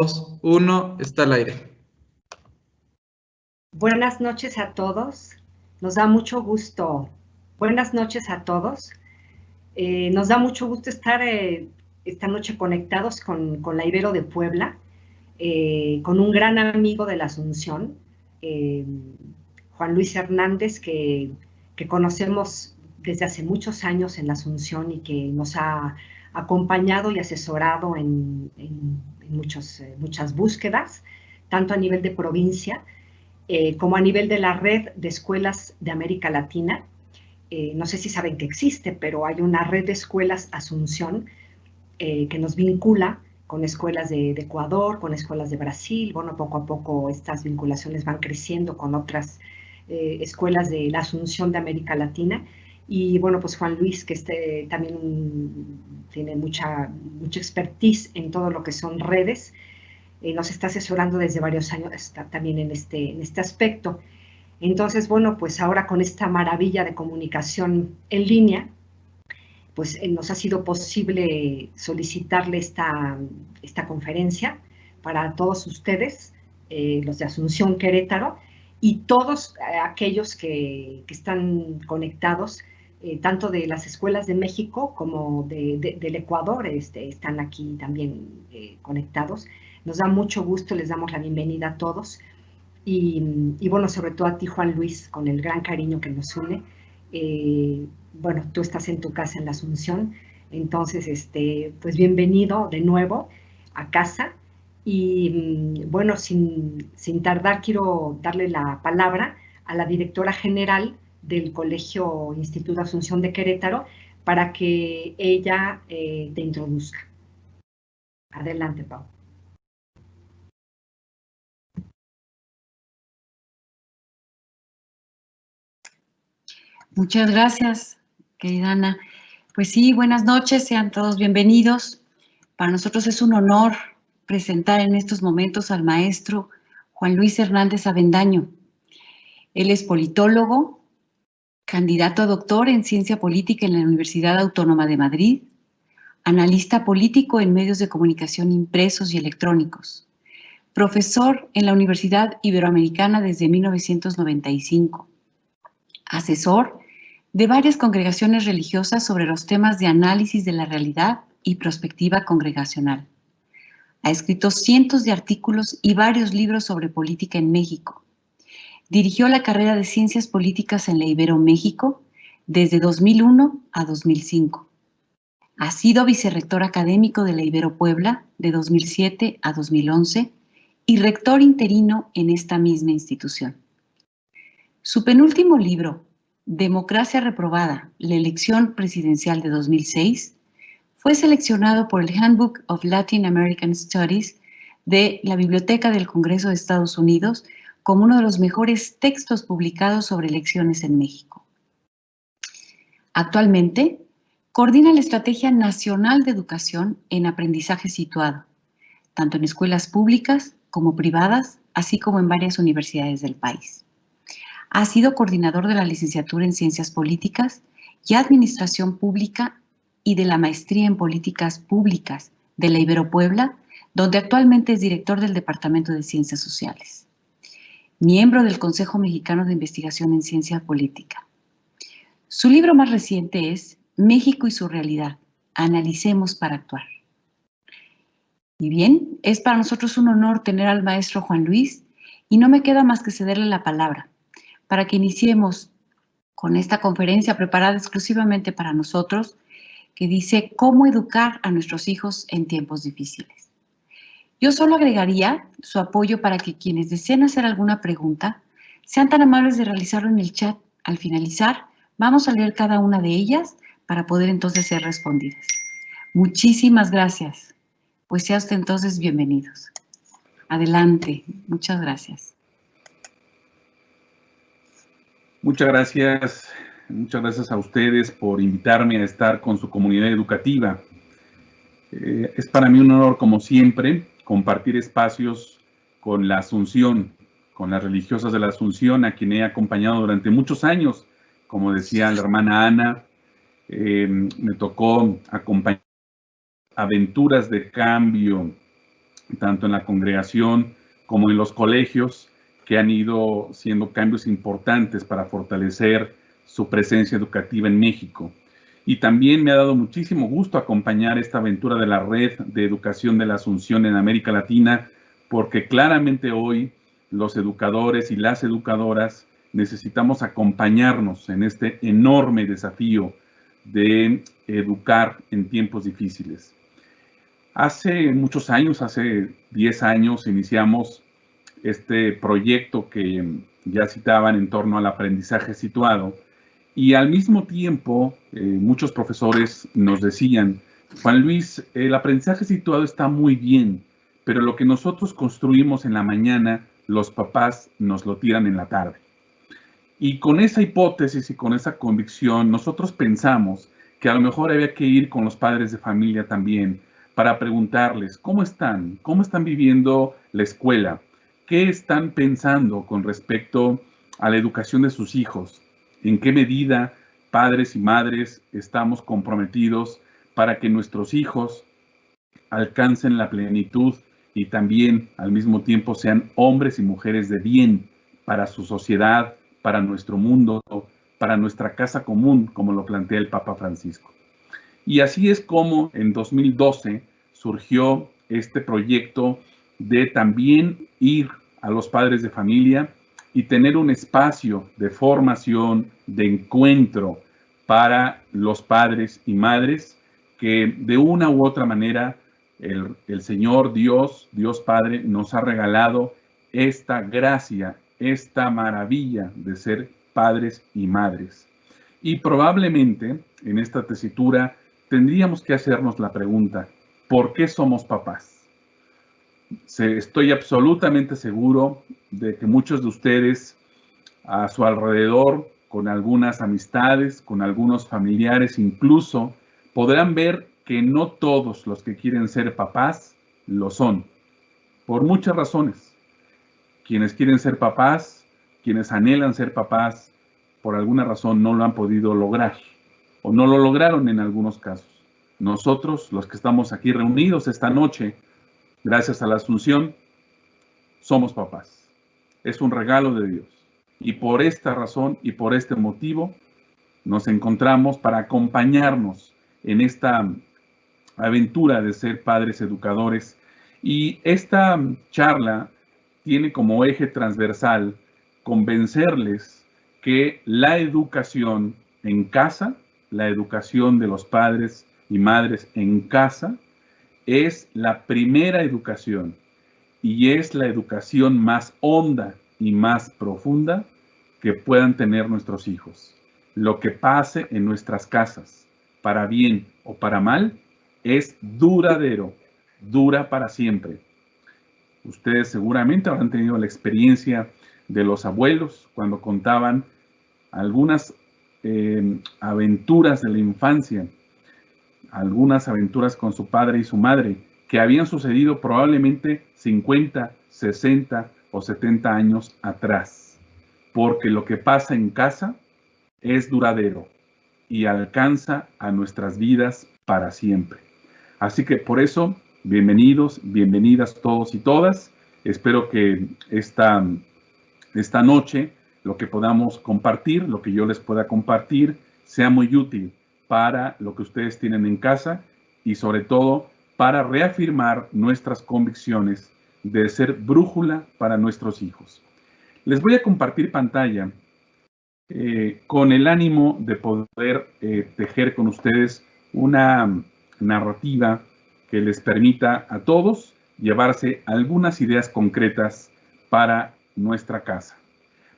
2, 1, está al aire. Buenas noches a todos. Nos da mucho gusto. Buenas noches a todos. Nos da mucho gusto estar esta noche conectados con la Ibero de Puebla, con un gran amigo de la Asunción, Juan Luis Hernández, que conocemos desde hace muchos años en la Asunción y que nos ha acompañado y asesorado en muchas búsquedas, tanto a nivel de provincia como a nivel de la red de escuelas de América Latina. No sé si saben que existe, pero hay una red de escuelas Asunción que nos vincula con escuelas de Ecuador, con escuelas de Brasil. Bueno, poco a poco estas vinculaciones van creciendo con otras escuelas de la Asunción de América Latina. Y bueno, pues Juan Luis, que también tiene mucha expertise en todo lo que son redes, nos está asesorando desde varios años también en este aspecto. Entonces, bueno, pues ahora con esta maravilla de comunicación en línea, pues nos ha sido posible solicitarle esta conferencia para todos ustedes, los de Asunción Querétaro, y todos aquellos que están conectados, tanto de las escuelas de México como del Ecuador, están aquí también conectados. Nos da mucho gusto, les damos la bienvenida a todos. Y bueno, sobre todo a ti, Juan Luis, con el gran cariño que nos une. Bueno, tú estás en tu casa en la Asunción, entonces, pues bienvenido de nuevo a casa. Y bueno, sin tardar, quiero darle la palabra a la directora general del Colegio Instituto Asunción de Querétaro para que ella te introduzca. Adelante, Pau. Muchas gracias, querida Ana. Pues sí, buenas noches, sean todos bienvenidos. Para nosotros es un honor presentar en estos momentos al maestro Juan Luis Hernández Avendaño. Él es politólogo, candidato a doctor en Ciencia Política en la Universidad Autónoma de Madrid, analista político en medios de comunicación impresos y electrónicos, profesor en la Universidad Iberoamericana desde 1995, asesor de varias congregaciones religiosas sobre los temas de análisis de la realidad y perspectiva congregacional. Ha escrito cientos de artículos y varios libros sobre política en México. Dirigió la carrera de Ciencias Políticas en la Ibero México desde 2001 a 2005. Ha sido vicerrector académico de la Ibero Puebla de 2007 a 2011 y rector interino en esta misma institución. Su penúltimo libro, Democracia Reprobada, la elección presidencial de 2006, fue seleccionado por el Handbook of Latin American Studies de la Biblioteca del Congreso de Estados Unidos como uno de los mejores textos publicados sobre elecciones en México. Actualmente, coordina la Estrategia Nacional de Educación en Aprendizaje Situado, tanto en escuelas públicas como privadas, así como en varias universidades del país. Ha sido coordinador de la licenciatura en Ciencias Políticas y Administración Pública y de la Maestría en Políticas Públicas de la Ibero Puebla, donde actualmente es director del Departamento de Ciencias Sociales. Miembro del Consejo Mexicano de Investigación en Ciencia Política. Su libro más reciente es México y su realidad, analicemos para actuar. Y bien, es para nosotros un honor tener al maestro Juan Luis y no me queda más que cederle la palabra para que iniciemos con esta conferencia preparada exclusivamente para nosotros, que dice cómo educar a nuestros hijos en tiempos difíciles. Yo solo agregaría su apoyo para que quienes deseen hacer alguna pregunta sean tan amables de realizarlo en el chat. Al finalizar, vamos a leer cada una de ellas para poder entonces ser respondidas. Muchísimas gracias. Pues sea usted entonces bienvenidos. Adelante. Muchas gracias. Muchas gracias a ustedes por invitarme a estar con su comunidad educativa. Es para mí un honor, como siempre, compartir espacios con la Asunción, con las religiosas de la Asunción, a quien he acompañado durante muchos años. Como decía la hermana Ana, me tocó acompañar aventuras de cambio tanto en la congregación como en los colegios, que han ido siendo cambios importantes para fortalecer su presencia educativa en México. Y también me ha dado muchísimo gusto acompañar esta aventura de la Red de Educación de la Asunción en América Latina, porque claramente hoy los educadores y las educadoras necesitamos acompañarnos en este enorme desafío de educar en tiempos difíciles. Hace muchos años, hace 10 años, iniciamos este proyecto que ya citaban en torno al aprendizaje situado, y al mismo tiempo muchos profesores nos decían: Juan Luis, el aprendizaje situado está muy bien, pero lo que nosotros construimos en la mañana, los papás nos lo tiran en la tarde. Y con esa hipótesis y con esa convicción, nosotros pensamos que a lo mejor había que ir con los padres de familia también para preguntarles cómo están viviendo la escuela, qué están pensando con respecto a la educación de sus hijos, en qué medida padres y madres estamos comprometidos para que nuestros hijos alcancen la plenitud y también al mismo tiempo sean hombres y mujeres de bien para su sociedad, para nuestro mundo, para nuestra casa común, como lo plantea el Papa Francisco. Y así es como en 2012 surgió este proyecto de también ir a los padres de familia y tener un espacio de formación, de encuentro para los padres y madres que de una u otra manera el Señor Dios Padre nos ha regalado esta gracia, esta maravilla de ser padres y madres. Y probablemente en esta tesitura tendríamos que hacernos la pregunta: ¿por qué somos papás? Estoy absolutamente seguro de que muchos de ustedes a su alrededor, con algunas amistades, con algunos familiares incluso, podrán ver que no todos los que quieren ser papás lo son, por muchas razones. Quienes quieren ser papás, quienes anhelan ser papás, por alguna razón no lo han podido lograr, o no lo lograron en algunos casos. Nosotros, los que estamos aquí reunidos esta noche, gracias a la Asunción, somos papás. Es un regalo de Dios. Y por esta razón y por este motivo, nos encontramos para acompañarnos en esta aventura de ser padres educadores. Y esta charla tiene como eje transversal convencerles que la educación en casa, la educación de los padres y madres en casa, es la primera educación y es la educación más honda y más profunda que puedan tener nuestros hijos. Lo que pase en nuestras casas, para bien o para mal, es duradero, dura para siempre. Ustedes seguramente habrán tenido la experiencia de los abuelos cuando contaban algunas aventuras de la infancia, algunas aventuras con su padre y su madre, que habían sucedido probablemente 50, 60 o 70 años atrás. Porque lo que pasa en casa es duradero y alcanza a nuestras vidas para siempre. Así que por eso, bienvenidos, bienvenidas todos y todas. Espero que esta noche lo que podamos compartir, lo que yo les pueda compartir, sea muy útil para lo que ustedes tienen en casa y sobre todo para reafirmar nuestras convicciones de ser brújula para nuestros hijos. Les voy a compartir pantalla con el ánimo de poder tejer con ustedes una narrativa que les permita a todos llevarse algunas ideas concretas para nuestra casa.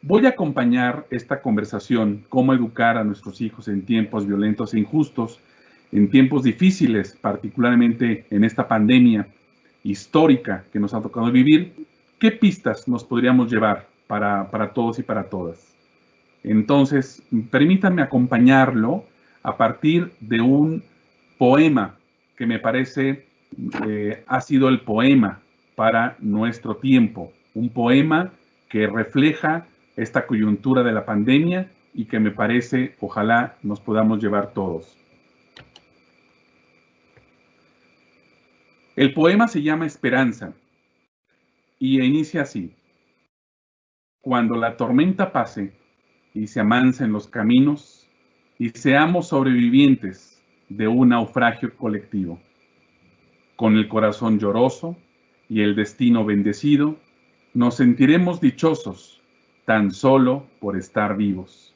Voy a acompañar esta conversación, cómo educar a nuestros hijos en tiempos violentos e injustos, en tiempos difíciles, particularmente en esta pandemia histórica que nos ha tocado vivir. ¿Qué pistas nos podríamos llevar para todos y para todas? Entonces, permítanme acompañarlo a partir de un poema que me parece ha sido el poema para nuestro tiempo. Un poema que refleja esta coyuntura de la pandemia y que me parece, ojalá nos podamos llevar todos. El poema se llama Esperanza y inicia así. Cuando la tormenta pase y se amansen los caminos y seamos sobrevivientes de un naufragio colectivo, con el corazón lloroso y el destino bendecido, nos sentiremos dichosos tan solo por estar vivos.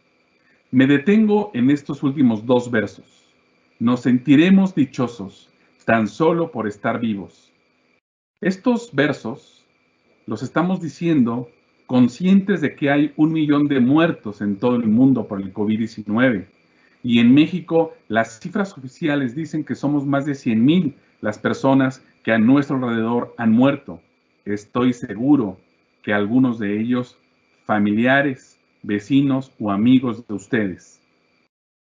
Me detengo en estos últimos dos versos. Nos sentiremos dichosos tan solo por estar vivos. Estos versos los estamos diciendo conscientes de que hay 1 millón de muertos en todo el mundo por el COVID-19. Y en México las cifras oficiales dicen que somos más de 100,000 las personas que a nuestro alrededor han muerto. Estoy seguro que algunos de ellos familiares, vecinos o amigos de ustedes.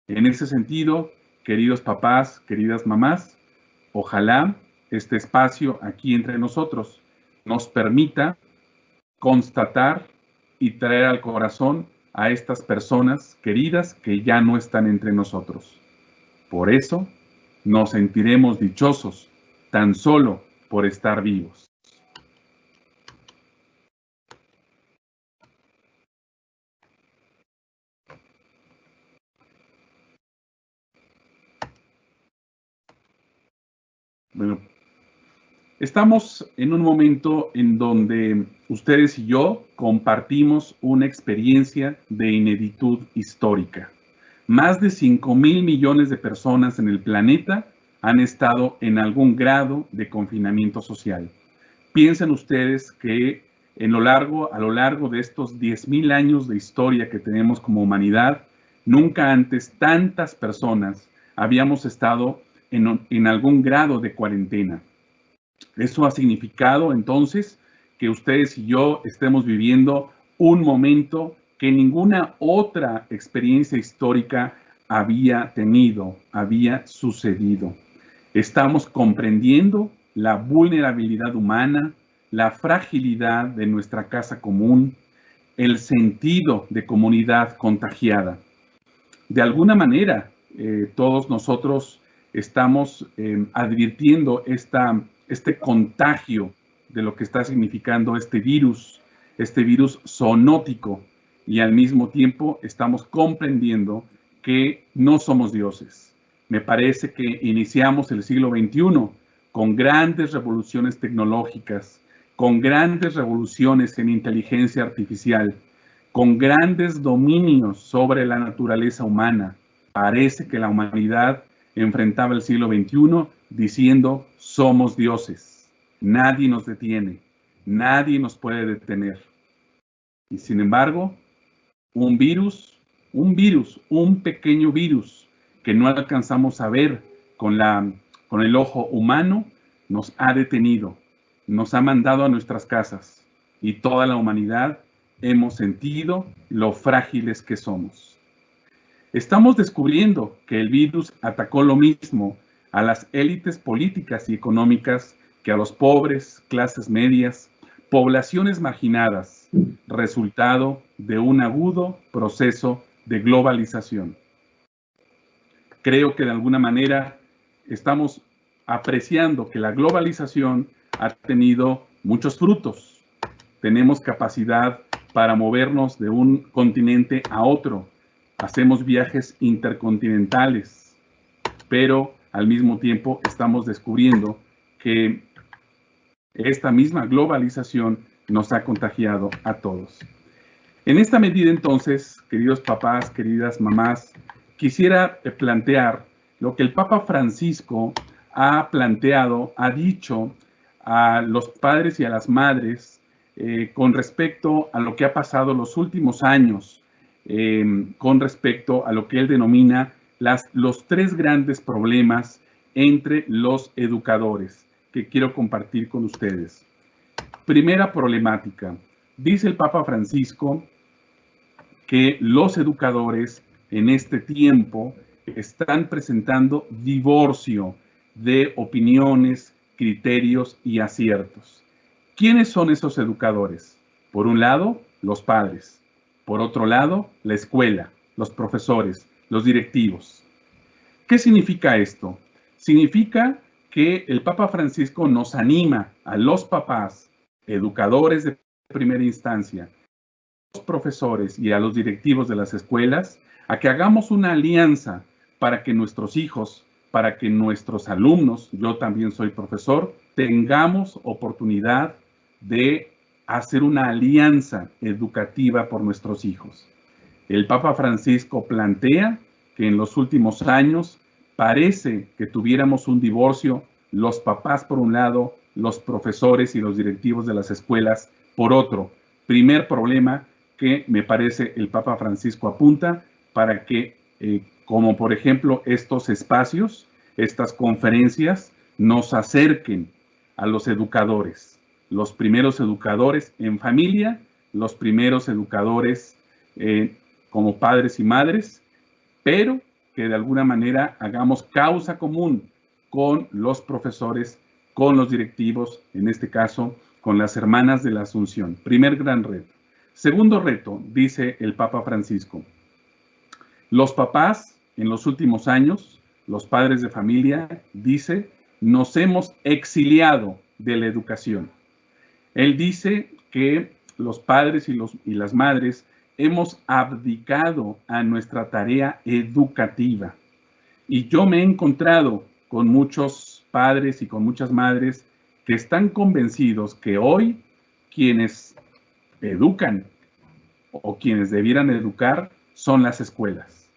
En ese sentido, queridos papás, queridas mamás, ojalá este espacio aquí entre nosotros nos permita constatar y traer al corazón a estas personas queridas que ya no están entre nosotros. Por eso, nos sentiremos dichosos tan solo por estar vivos. Bueno, estamos en un momento en donde ustedes y yo compartimos una experiencia de ineditud histórica. Más de 5,000 millones de personas en el planeta han estado en algún grado de confinamiento social. Piensen ustedes que a lo largo de estos 10,000 años de historia que tenemos como humanidad, nunca antes tantas personas habíamos estado en algún grado de cuarentena. Eso ha significado entonces que ustedes y yo estemos viviendo un momento que ninguna otra experiencia histórica había tenido, había sucedido. Estamos comprendiendo la vulnerabilidad humana, la fragilidad de nuestra casa común, el sentido de comunidad contagiada. De alguna manera, todos nosotros estamos advirtiendo este contagio de lo que está significando este virus zoonótico, y al mismo tiempo estamos comprendiendo que no somos dioses. Me parece que iniciamos el siglo XXI con grandes revoluciones tecnológicas, con grandes revoluciones en inteligencia artificial, con grandes dominios sobre la naturaleza humana. Parece que la humanidad enfrentaba el siglo XXI diciendo: somos dioses, nadie nos detiene, nadie nos puede detener. Y sin embargo, un pequeño virus que no alcanzamos a ver con el ojo humano, nos ha detenido, nos ha mandado a nuestras casas, y toda la humanidad hemos sentido lo frágiles que somos. Estamos descubriendo que el virus atacó lo mismo a las élites políticas y económicas que a los pobres, clases medias, poblaciones marginadas, resultado de un agudo proceso de globalización. Creo que de alguna manera estamos apreciando que la globalización ha tenido muchos frutos. Tenemos capacidad para movernos de un continente a otro. Hacemos viajes intercontinentales, pero al mismo tiempo estamos descubriendo que esta misma globalización nos ha contagiado a todos. En esta medida, entonces, queridos papás, queridas mamás, quisiera plantear lo que el Papa Francisco ha planteado, ha dicho a los padres y a las madres con respecto a lo que ha pasado los últimos años, con respecto a lo que él denomina los 3 grandes problemas entre los educadores, que quiero compartir con ustedes. Primera problemática. Dice el Papa Francisco que los educadores en este tiempo están presentando divorcio de opiniones, criterios y aciertos. ¿Quiénes son esos educadores? Por un lado, los padres. Por otro lado, la escuela, los profesores, los directivos. ¿Qué significa esto? Significa que el Papa Francisco nos anima a los papás educadores de primera instancia, a los profesores y a los directivos de las escuelas, a que hagamos una alianza para que nuestros hijos, para que nuestros alumnos, yo también soy profesor, tengamos oportunidad de hacer una alianza educativa por nuestros hijos. El Papa Francisco plantea que en los últimos años parece que tuviéramos un divorcio, los papás por un lado, los profesores y los directivos de las escuelas por otro. Primer problema que me parece el Papa Francisco apunta para que, como por ejemplo estos espacios, estas conferencias, nos acerquen a los educadores, los primeros educadores en familia, los primeros educadores como padres y madres, pero que de alguna manera hagamos causa común con los profesores, con los directivos, en este caso, con las hermanas de la Asunción. Primer gran reto. Segundo reto, dice el Papa Francisco, los papás en los últimos años, los padres de familia, dice, nos hemos exiliado de la educación. Él dice que los padres y las madres hemos abdicado a nuestra tarea educativa. Y yo me he encontrado con muchos padres y con muchas madres que están convencidos que hoy quienes educan o quienes debieran educar son las escuelas.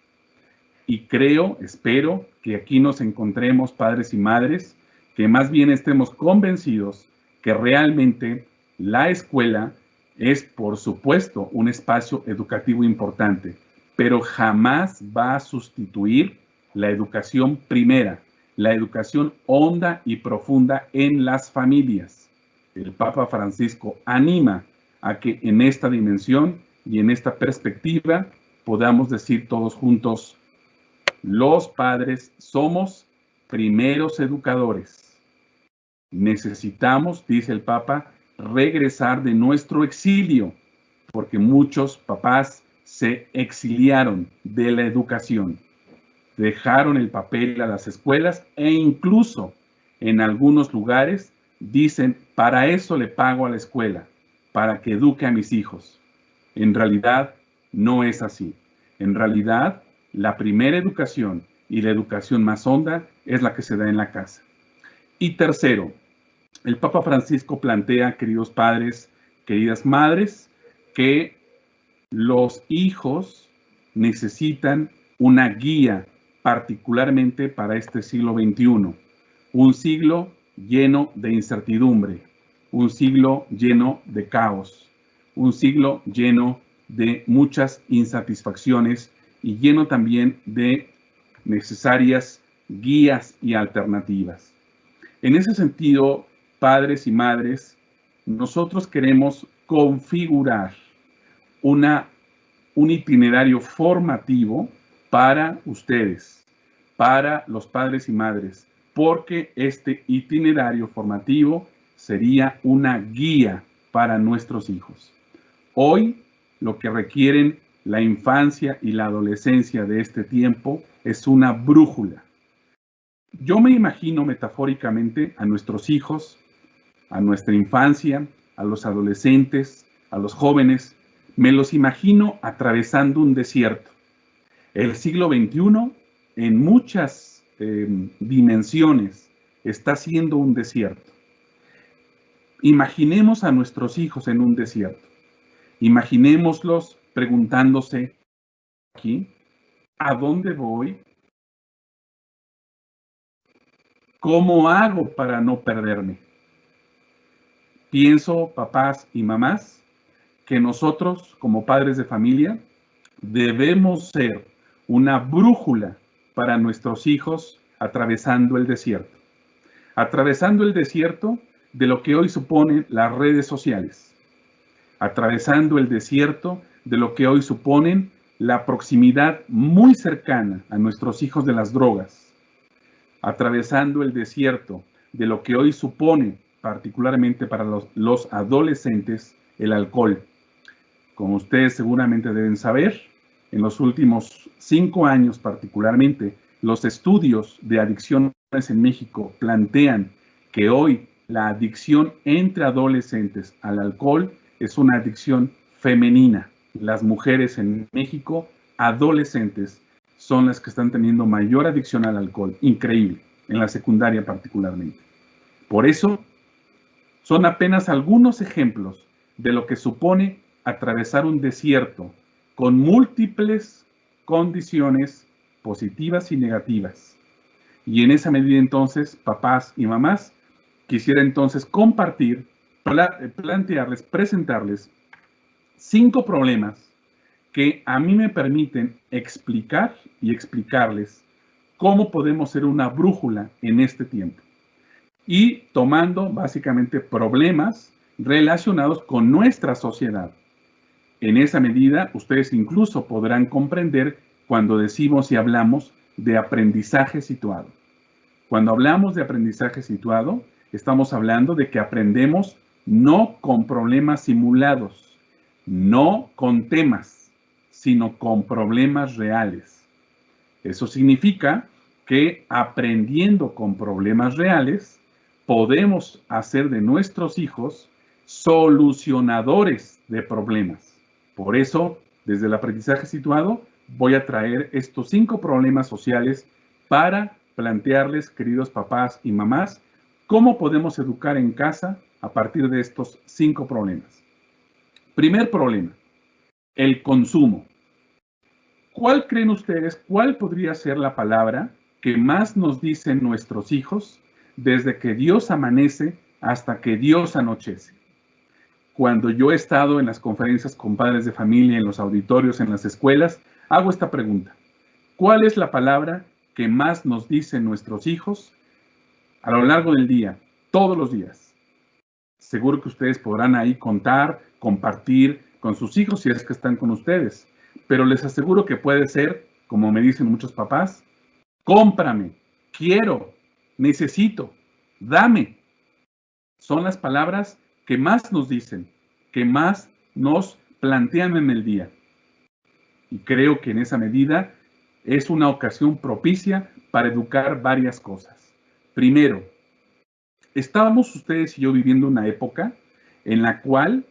Y creo, espero que aquí nos encontremos padres y madres que más bien estemos convencidos que realmente la escuela es, por supuesto, un espacio educativo importante, pero jamás va a sustituir la educación primera, la educación honda y profunda en las familias. El Papa Francisco anima a que en esta dimensión y en esta perspectiva podamos decir todos juntos, los padres somos primeros educadores. Necesitamos, dice el Papa, regresar de nuestro exilio, porque muchos papás se exiliaron de la educación, dejaron el papel a las escuelas e incluso en algunos lugares dicen, para eso le pago a la escuela, para que eduque a mis hijos. En realidad no es así. En realidad la primera educación y la educación más honda es la que se da en la casa. Y tercero, el Papa Francisco plantea, queridos padres, queridas madres, que los hijos necesitan una guía, particularmente para este siglo XXI. Un siglo lleno de incertidumbre, un siglo lleno de caos, un siglo lleno de muchas insatisfacciones y lleno también de necesarias guías y alternativas. En ese sentido, padres y madres, nosotros queremos configurar un itinerario formativo para ustedes, para los padres y madres, porque este itinerario formativo sería una guía para nuestros hijos. Hoy, lo que requieren la infancia y la adolescencia de este tiempo es una brújula. Yo me imagino metafóricamente a nuestros hijos, a nuestra infancia, a los adolescentes, a los jóvenes, me los imagino atravesando un desierto. El siglo XXI, en muchas dimensiones, está siendo un desierto. Imaginemos a nuestros hijos en un desierto. Imaginémoslos preguntándose aquí, ¿a dónde voy? ¿Cómo hago para no perderme? Pienso, papás y mamás, que nosotros, como padres de familia, debemos ser una brújula para nuestros hijos atravesando el desierto. Atravesando el desierto de lo que hoy suponen las redes sociales. Atravesando el desierto de lo que hoy suponen la proximidad muy cercana a nuestros hijos de las drogas. Atravesando el desierto de lo que hoy supone, particularmente para los adolescentes, el alcohol. Como ustedes seguramente deben saber, en los últimos 5 años particularmente, los estudios de adicciones en México plantean que hoy la adicción entre adolescentes al alcohol es una adicción femenina. Las mujeres en México, adolescentes, son las que están teniendo mayor adicción al alcohol. Increíble, en la secundaria particularmente. Por eso, son apenas algunos ejemplos de lo que supone atravesar un desierto con múltiples condiciones positivas y negativas. Y en esa medida entonces, papás y mamás, quisiera entonces compartir, plantearles, presentarles 5 problemas que a mí me permiten explicar y explicarles cómo podemos ser una brújula en este tiempo. Y tomando básicamente problemas relacionados con nuestra sociedad. En esa medida, ustedes incluso podrán comprender cuando decimos y hablamos de aprendizaje situado. Cuando hablamos de aprendizaje situado, estamos hablando de que aprendemos no con problemas simulados, no con temas, sino con problemas reales. Eso significa que aprendiendo con problemas reales, podemos hacer de nuestros hijos solucionadores de problemas. Por eso, desde el aprendizaje situado, voy a traer estos 5 problemas sociales para plantearles, queridos papás y mamás, cómo podemos educar en casa a partir de estos 5 problemas. Primer problema, el consumo. ¿Cuál creen ustedes, cuál podría ser la palabra que más nos dicen nuestros hijos desde que Dios amanece hasta que Dios anochece? Cuando yo he estado en las conferencias con padres de familia, en los auditorios, en las escuelas, hago esta pregunta. ¿Cuál es la palabra que más nos dicen nuestros hijos a lo largo del día, todos los días? Seguro que ustedes podrán ahí contar, compartir con sus hijos si es que están con ustedes. Pero les aseguro que puede ser, como me dicen muchos papás, cómprame, quiero, necesito, dame. Son las palabras que más nos dicen, que más nos plantean en el día. Y creo que en esa medida es una ocasión propicia para educar varias cosas. Primero, estábamos ustedes y yo viviendo una época en la cual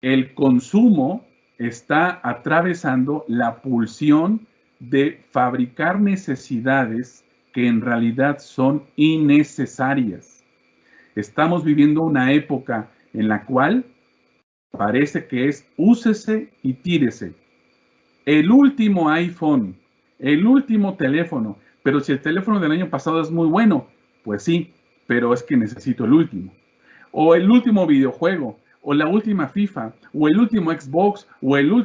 el consumo está atravesando la pulsión de fabricar necesidades que en realidad son innecesarias. Estamos viviendo una época en la cual parece que es úsese y tírese. El último iPhone, el último teléfono, pero si el teléfono del año pasado es muy bueno, pues sí, pero es que necesito el último. O el último videojuego, o la última FIFA, o el último Xbox, o lo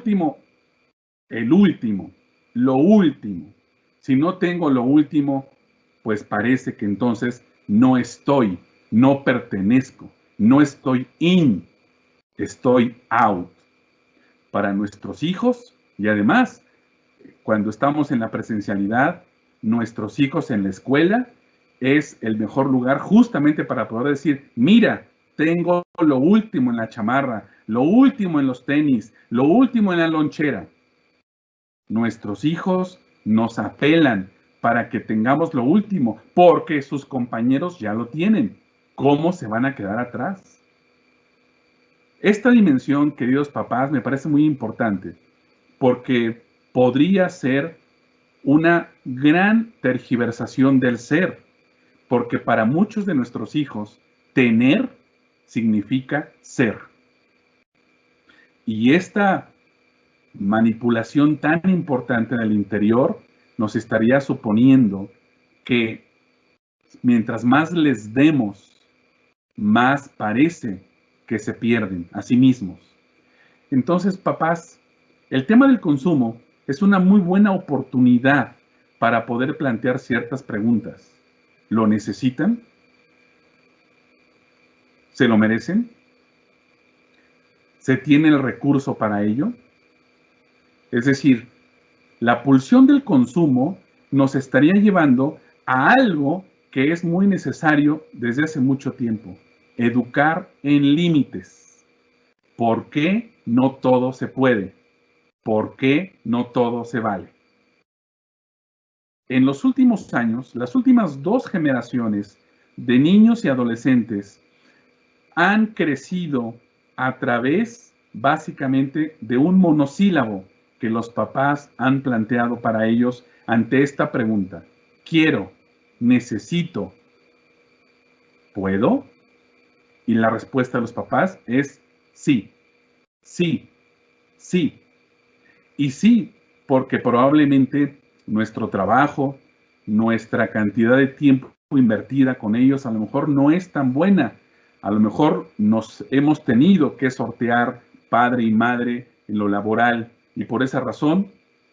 último. Si no tengo lo último, pues parece que entonces no pertenezco, no estoy in, estoy out. Para nuestros hijos, y además, cuando estamos en la presencialidad, nuestros hijos en la escuela, es el mejor lugar justamente para poder decir, mira, tengo lo último en la chamarra, lo último en los tenis, lo último en la lonchera. Nuestros hijos nos apelan para que tengamos lo último, porque sus compañeros ya lo tienen. ¿Cómo se van a quedar atrás? Esta dimensión, queridos papás, me parece muy importante, porque podría ser una gran tergiversación del ser, porque para muchos de nuestros hijos, tener significa ser. Y esta manipulación tan importante en el interior nos estaría suponiendo que mientras más les demos, más parece que se pierden a sí mismos. Entonces, papás, el tema del consumo es una muy buena oportunidad para poder plantear ciertas preguntas. ¿Lo necesitan? ¿Se lo merecen? ¿Se tiene el recurso para ello? Es decir, la pulsión del consumo nos estaría llevando a algo que es muy necesario desde hace mucho tiempo: educar en límites. ¿Por qué no todo se puede? ¿Por qué no todo se vale? En los últimos años, las últimas 2 generaciones de niños y adolescentes han crecido a través, básicamente, de un monosílabo que los papás han planteado para ellos ante esta pregunta. Quiero, necesito, ¿puedo? Y la respuesta de los papás es sí, sí, sí. Y sí, porque probablemente nuestro trabajo, nuestra cantidad de tiempo invertida con ellos a lo mejor no es tan buena. A lo mejor nos hemos tenido que sortear padre y madre en lo laboral y por esa razón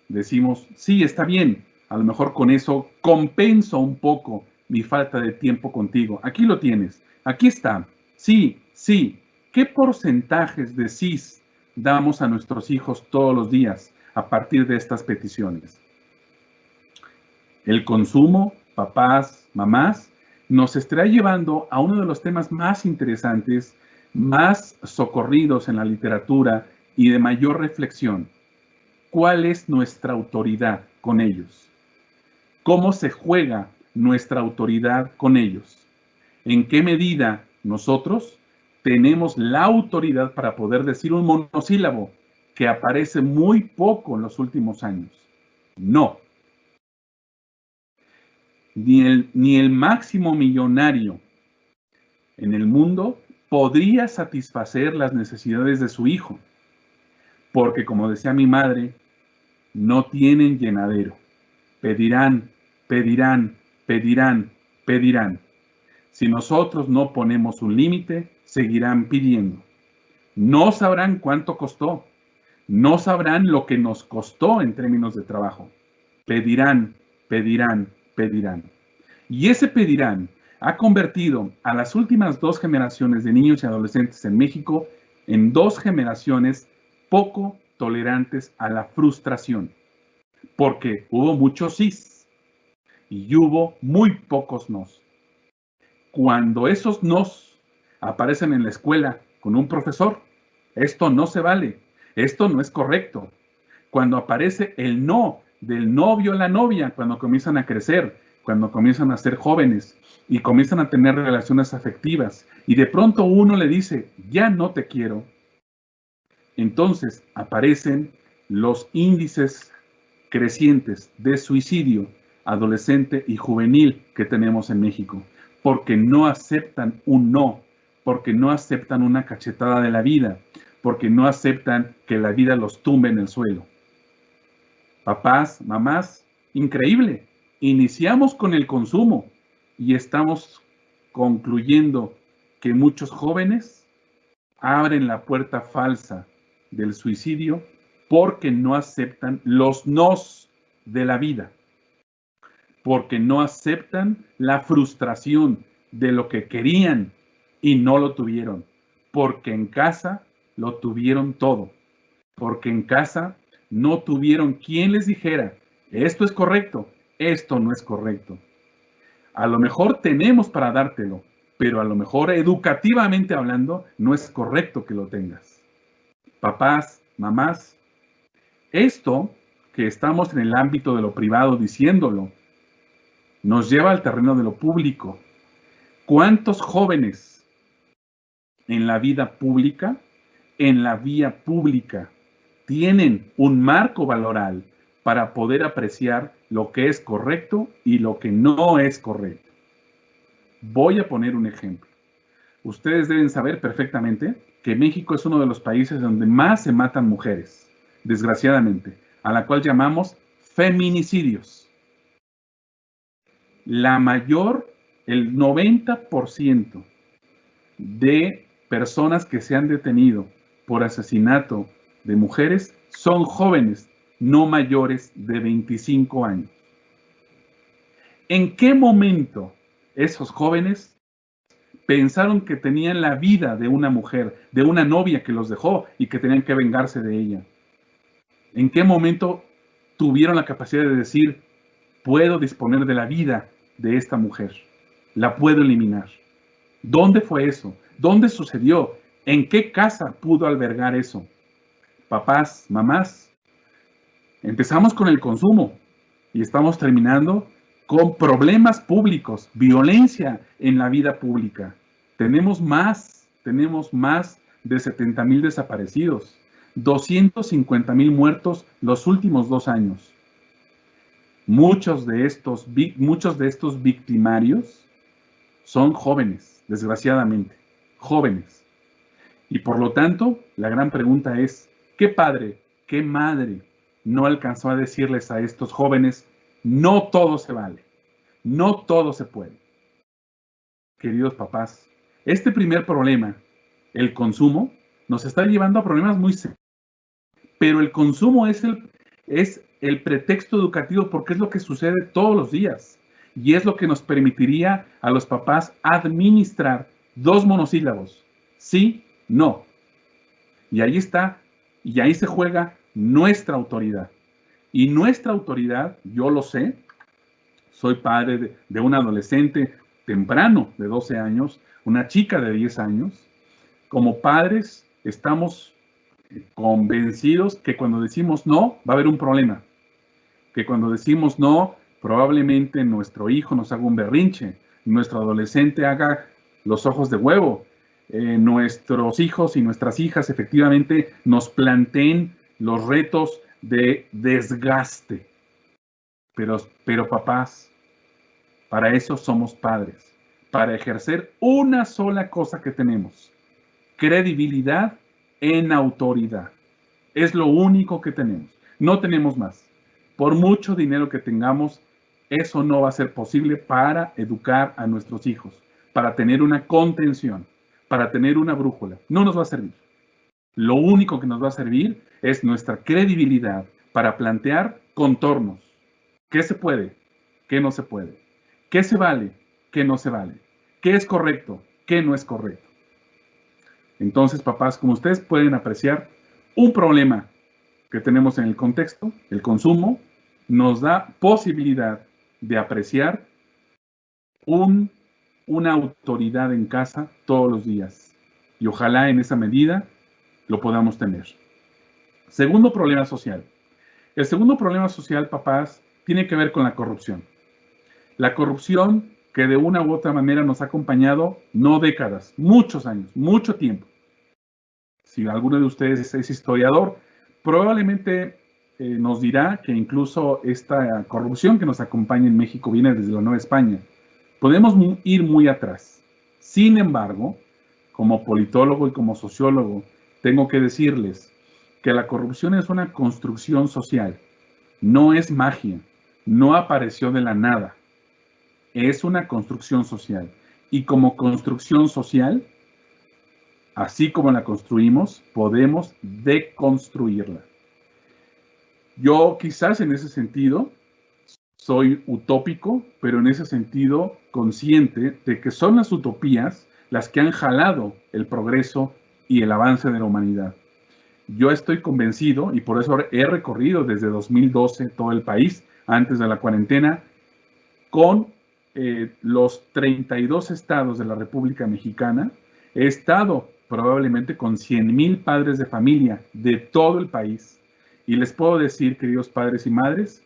decimos, sí, está bien, a lo mejor con eso compenso un poco mi falta de tiempo contigo. Aquí lo tienes, aquí está. Sí, sí. ¿Qué porcentajes de sís damos a nuestros hijos todos los días a partir de estas peticiones? El consumo, papás, mamás, nos estará llevando a uno de los temas más interesantes, más socorridos en la literatura y de mayor reflexión. ¿Cuál es nuestra autoridad con ellos? ¿Cómo se juega nuestra autoridad con ellos? ¿En qué medida nosotros tenemos la autoridad para poder decir un monosílabo que aparece muy poco en los últimos años? No. Ni el máximo millonario en el mundo podría satisfacer las necesidades de su hijo, porque como decía mi madre, no tienen llenadero. Pedirán, pedirán, pedirán, pedirán. Si nosotros no ponemos un límite, seguirán pidiendo. No sabrán cuánto costó. No sabrán lo que nos costó en términos de trabajo. Pedirán, pedirán, pedirán. Y ese pedirán ha convertido a las últimas 2 generaciones de niños y adolescentes en México en 2 generaciones poco tolerantes a la frustración. Porque hubo muchos sís y hubo muy pocos nos. Cuando esos nos aparecen en la escuela con un profesor, esto no se vale, esto no es correcto. Cuando aparece el no del novio o la novia, cuando comienzan a crecer, cuando comienzan a ser jóvenes y comienzan a tener relaciones afectivas y de pronto uno le dice, ya no te quiero, entonces aparecen los índices crecientes de suicidio adolescente y juvenil que tenemos en México, porque no aceptan un no, porque no aceptan una cachetada de la vida, porque no aceptan que la vida los tumbe en el suelo. Papás, mamás, increíble. Iniciamos con el consumo y estamos concluyendo que muchos jóvenes abren la puerta falsa del suicidio porque no aceptan los nos de la vida, porque no aceptan la frustración de lo que querían y no lo tuvieron, porque en casa lo tuvieron todo, porque en casa no tuvieron quien les dijera, esto es correcto, esto no es correcto. A lo mejor tenemos para dártelo, pero a lo mejor educativamente hablando no es correcto que lo tengas. Papás, mamás, esto que estamos en el ámbito de lo privado diciéndolo, nos lleva al terreno de lo público. ¿Cuántos jóvenes en la vida pública, en la vía pública, tienen un marco valoral para poder apreciar lo que es correcto y lo que no es correcto? Voy a poner un ejemplo. Ustedes deben saber perfectamente que México es uno de los países donde más se matan mujeres, desgraciadamente, a la cual llamamos feminicidios. La mayor, el 90% de personas que se han detenido por asesinato de mujeres son jóvenes, no mayores de 25 años. ¿En qué momento esos jóvenes pensaron que tenían la vida de una mujer, de una novia que los dejó y que tenían que vengarse de ella? ¿En qué momento tuvieron la capacidad de decir, puedo disponer de la vida de esta mujer? La puedo eliminar. ¿Dónde fue eso? ¿Dónde sucedió? ¿En qué casa pudo albergar eso? Papás, mamás, empezamos con el consumo y estamos terminando con problemas públicos, violencia en la vida pública. Tenemos más de 70,000 desaparecidos, 250,000 muertos los últimos 2 años. Muchos de estos victimarios son jóvenes, desgraciadamente, jóvenes. Y por lo tanto, la gran pregunta es, ¿qué padre, qué madre no alcanzó a decirles a estos jóvenes, no todo se vale, no todo se puede? Queridos papás, este primer problema, el consumo, nos está llevando a problemas muy serios. Pero el consumo es el pretexto educativo porque es lo que sucede todos los días. Y es lo que nos permitiría a los papás administrar 2 monosílabos. Sí, no. Y ahí está, y ahí se juega nuestra autoridad. Y nuestra autoridad, yo lo sé, soy padre de un adolescente temprano de 12 años, una chica de 10 años. Como padres estamos convencidos que cuando decimos no, va a haber un problema. Que cuando decimos no, probablemente nuestro hijo nos haga un berrinche, nuestro adolescente haga los ojos de huevo, nuestros hijos y nuestras hijas efectivamente nos planteen los retos de desgaste. Pero papás, para eso somos padres, para ejercer una sola cosa que tenemos, credibilidad en autoridad. Es lo único que tenemos. No tenemos más. Por mucho dinero que tengamos, eso no va a ser posible para educar a nuestros hijos, para tener una contención, para tener una brújula. No nos va a servir. Lo único que nos va a servir es nuestra credibilidad para plantear contornos. ¿Qué se puede? ¿Qué no se puede? ¿Qué se vale? ¿Qué no se vale? ¿Qué es correcto? ¿Qué no es correcto? Entonces, papás, como ustedes pueden apreciar, un problema que tenemos en el contexto, el consumo, nos da posibilidad de apreciar una autoridad en casa todos los días. Y ojalá en esa medida lo podamos tener. Segundo problema social. El segundo problema social, papás, tiene que ver con la corrupción. La corrupción que de una u otra manera nos ha acompañado no décadas, muchos años, mucho tiempo. Si alguno de ustedes es historiador, probablemente nos dirá que incluso esta corrupción que nos acompaña en México viene desde la Nueva España. Podemos ir muy atrás. Sin embargo, como politólogo y como sociólogo, tengo que decirles que la corrupción es una construcción social, no es magia, no apareció de la nada, es una construcción social. Y como construcción social, así como la construimos, podemos deconstruirla. Yo quizás en ese sentido soy utópico, pero en ese sentido consciente de que son las utopías las que han jalado el progreso y el avance de la humanidad. Yo estoy convencido, y por eso he recorrido desde 2012 todo el país, antes de la cuarentena, con los 32 estados de la República Mexicana. He estado probablemente con 100,000 padres de familia de todo el país. Y les puedo decir, queridos padres y madres,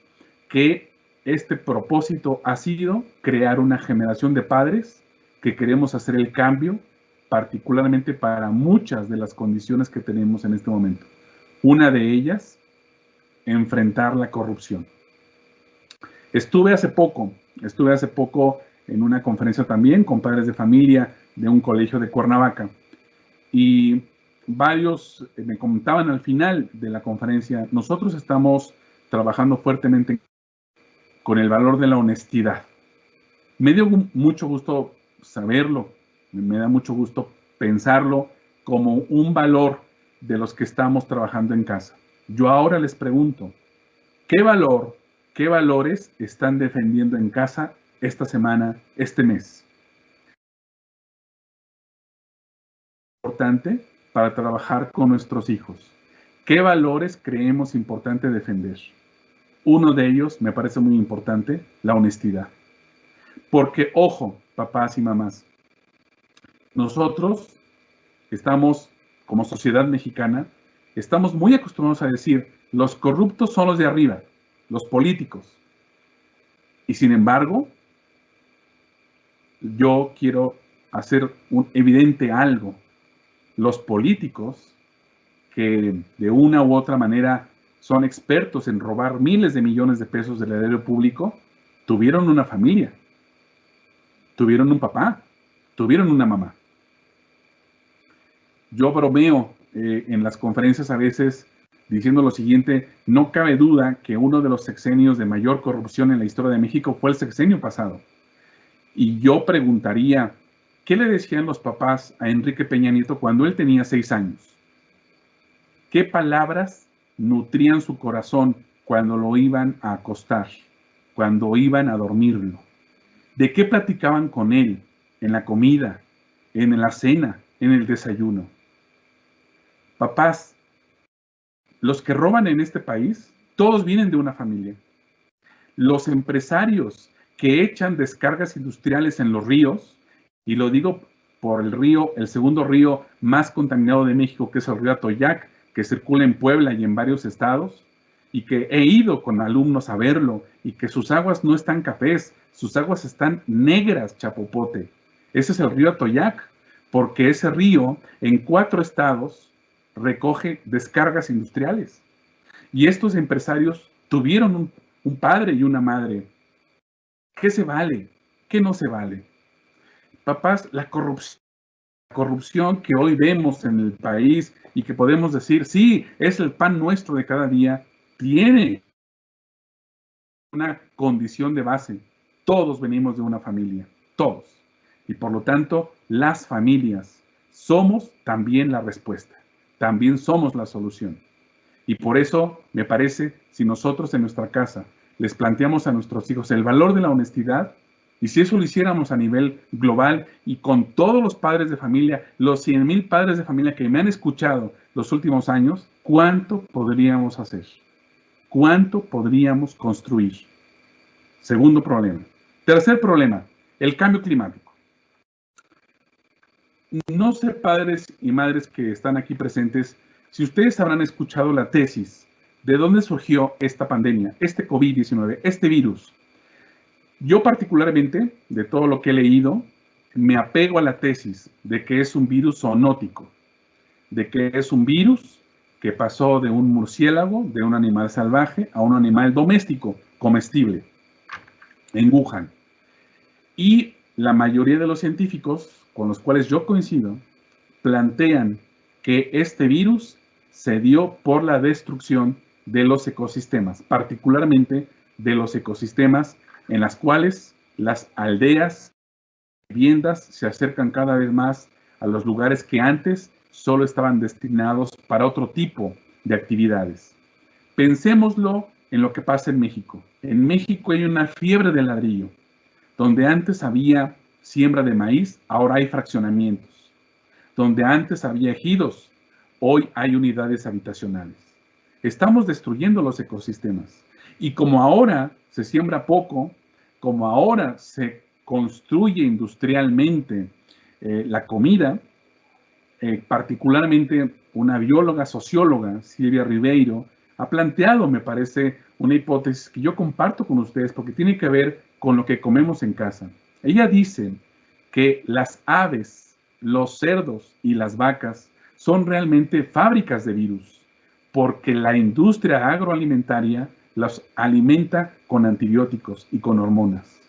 que este propósito ha sido crear una generación de padres que queremos hacer el cambio, particularmente para muchas de las condiciones que tenemos en este momento. Una de ellas, enfrentar la corrupción. Estuve hace poco en una conferencia también con padres de familia de un colegio de Cuernavaca. Y varios me comentaban al final de la conferencia, nosotros estamos trabajando fuertemente con el valor de la honestidad. Me dio mucho gusto saberlo, me da mucho gusto pensarlo como un valor de los que estamos trabajando en casa. Yo ahora les pregunto, ¿qué valores están defendiendo en casa esta semana, este mes? Importante para trabajar con nuestros hijos. ¿Qué valores creemos importante defender? Uno de ellos, me parece muy importante, la honestidad. Porque, ojo, papás y mamás, nosotros estamos, como sociedad mexicana, estamos muy acostumbrados a decir, los corruptos son los de arriba, los políticos. Y sin embargo, yo quiero hacer evidente algo. Los políticos, que de una u otra manera son expertos en robar miles de millones de pesos del erario público, tuvieron una familia, tuvieron un papá, tuvieron una mamá. Yo bromeo en las conferencias a veces diciendo lo siguiente: no cabe duda que uno de los sexenios de mayor corrupción en la historia de México fue el sexenio pasado. Y yo preguntaría, ¿qué le decían los papás a Enrique Peña Nieto cuando él tenía 6 años? ¿Qué palabras nutrían su corazón cuando lo iban a acostar, cuando iban a dormirlo? ¿De qué platicaban con él en la comida, en la cena, en el desayuno? Papás, los que roban en este país, todos vienen de una familia. Los empresarios que echan descargas industriales en los ríos, y lo digo por el río, el segundo río más contaminado de México, que es el río Atoyac, que circula en Puebla y en varios estados, y que he ido con alumnos a verlo, y que sus aguas no están cafés, sus aguas están negras, chapopote. Ese es el río Atoyac, porque ese río en 4 estados recoge descargas industriales. Y estos empresarios tuvieron un padre y una madre. ¿Qué se vale? ¿Qué no se vale? Papás, la corrupción que hoy vemos en el país y que podemos decir, sí, es el pan nuestro de cada día, tiene una condición de base. Todos venimos de una familia, todos. Y por lo tanto, las familias somos también la respuesta, también somos la solución. Y por eso, me parece, si nosotros en nuestra casa les planteamos a nuestros hijos el valor de la honestidad, y si eso lo hiciéramos a nivel global y con todos los padres de familia, los 100,000 padres de familia que me han escuchado los últimos años, ¿cuánto podríamos hacer? ¿Cuánto podríamos construir? Segundo problema. Tercer problema, el cambio climático. No sé, padres y madres que están aquí presentes, si ustedes habrán escuchado la tesis de dónde surgió esta pandemia, este COVID-19, este virus. Yo particularmente, de todo lo que he leído, me apego a la tesis de que es un virus zoonótico, de que es un virus que pasó de un murciélago, de un animal salvaje, a un animal doméstico, comestible, en Wuhan. Y la mayoría de los científicos, con los cuales yo coincido, plantean que este virus se dio por la destrucción de los ecosistemas, particularmente de los ecosistemas en las cuales las aldeas, viviendas se acercan cada vez más a los lugares que antes solo estaban destinados para otro tipo de actividades. Pensémoslo en lo que pasa en México. En México hay una fiebre del ladrillo. Donde antes había siembra de maíz, ahora hay fraccionamientos. Donde antes había ejidos, hoy hay unidades habitacionales. Estamos destruyendo los ecosistemas. Y como ahora se siembra poco, como ahora se construye industrialmente la comida, particularmente una bióloga, socióloga, Silvia Ribeiro, ha planteado, me parece, una hipótesis que yo comparto con ustedes porque tiene que ver con lo que comemos en casa. Ella dice que las aves, los cerdos y las vacas son realmente fábricas de virus, porque la industria agroalimentaria los alimenta con antibióticos y con hormonas.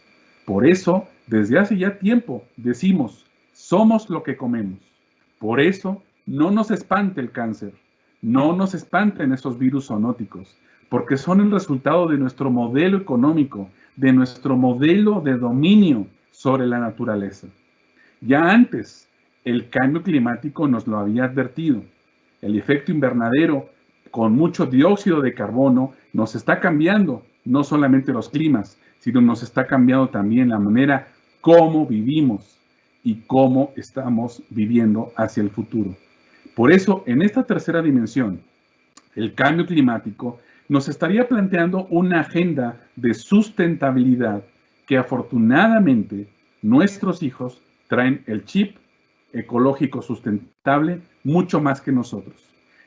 Por eso, desde hace ya tiempo, decimos, somos lo que comemos. Por eso, no nos espante el cáncer, no nos espanten esos virus zoonóticos, porque son el resultado de nuestro modelo económico, de nuestro modelo de dominio sobre la naturaleza. Ya antes, el cambio climático nos lo había advertido. El efecto invernadero, con mucho dióxido de carbono, nos está cambiando no solamente los climas, sino nos está cambiando también la manera como vivimos y cómo estamos viviendo hacia el futuro. Por eso, en esta tercera dimensión, el cambio climático nos estaría planteando una agenda de sustentabilidad que afortunadamente nuestros hijos traen el chip ecológico sustentable mucho más que nosotros.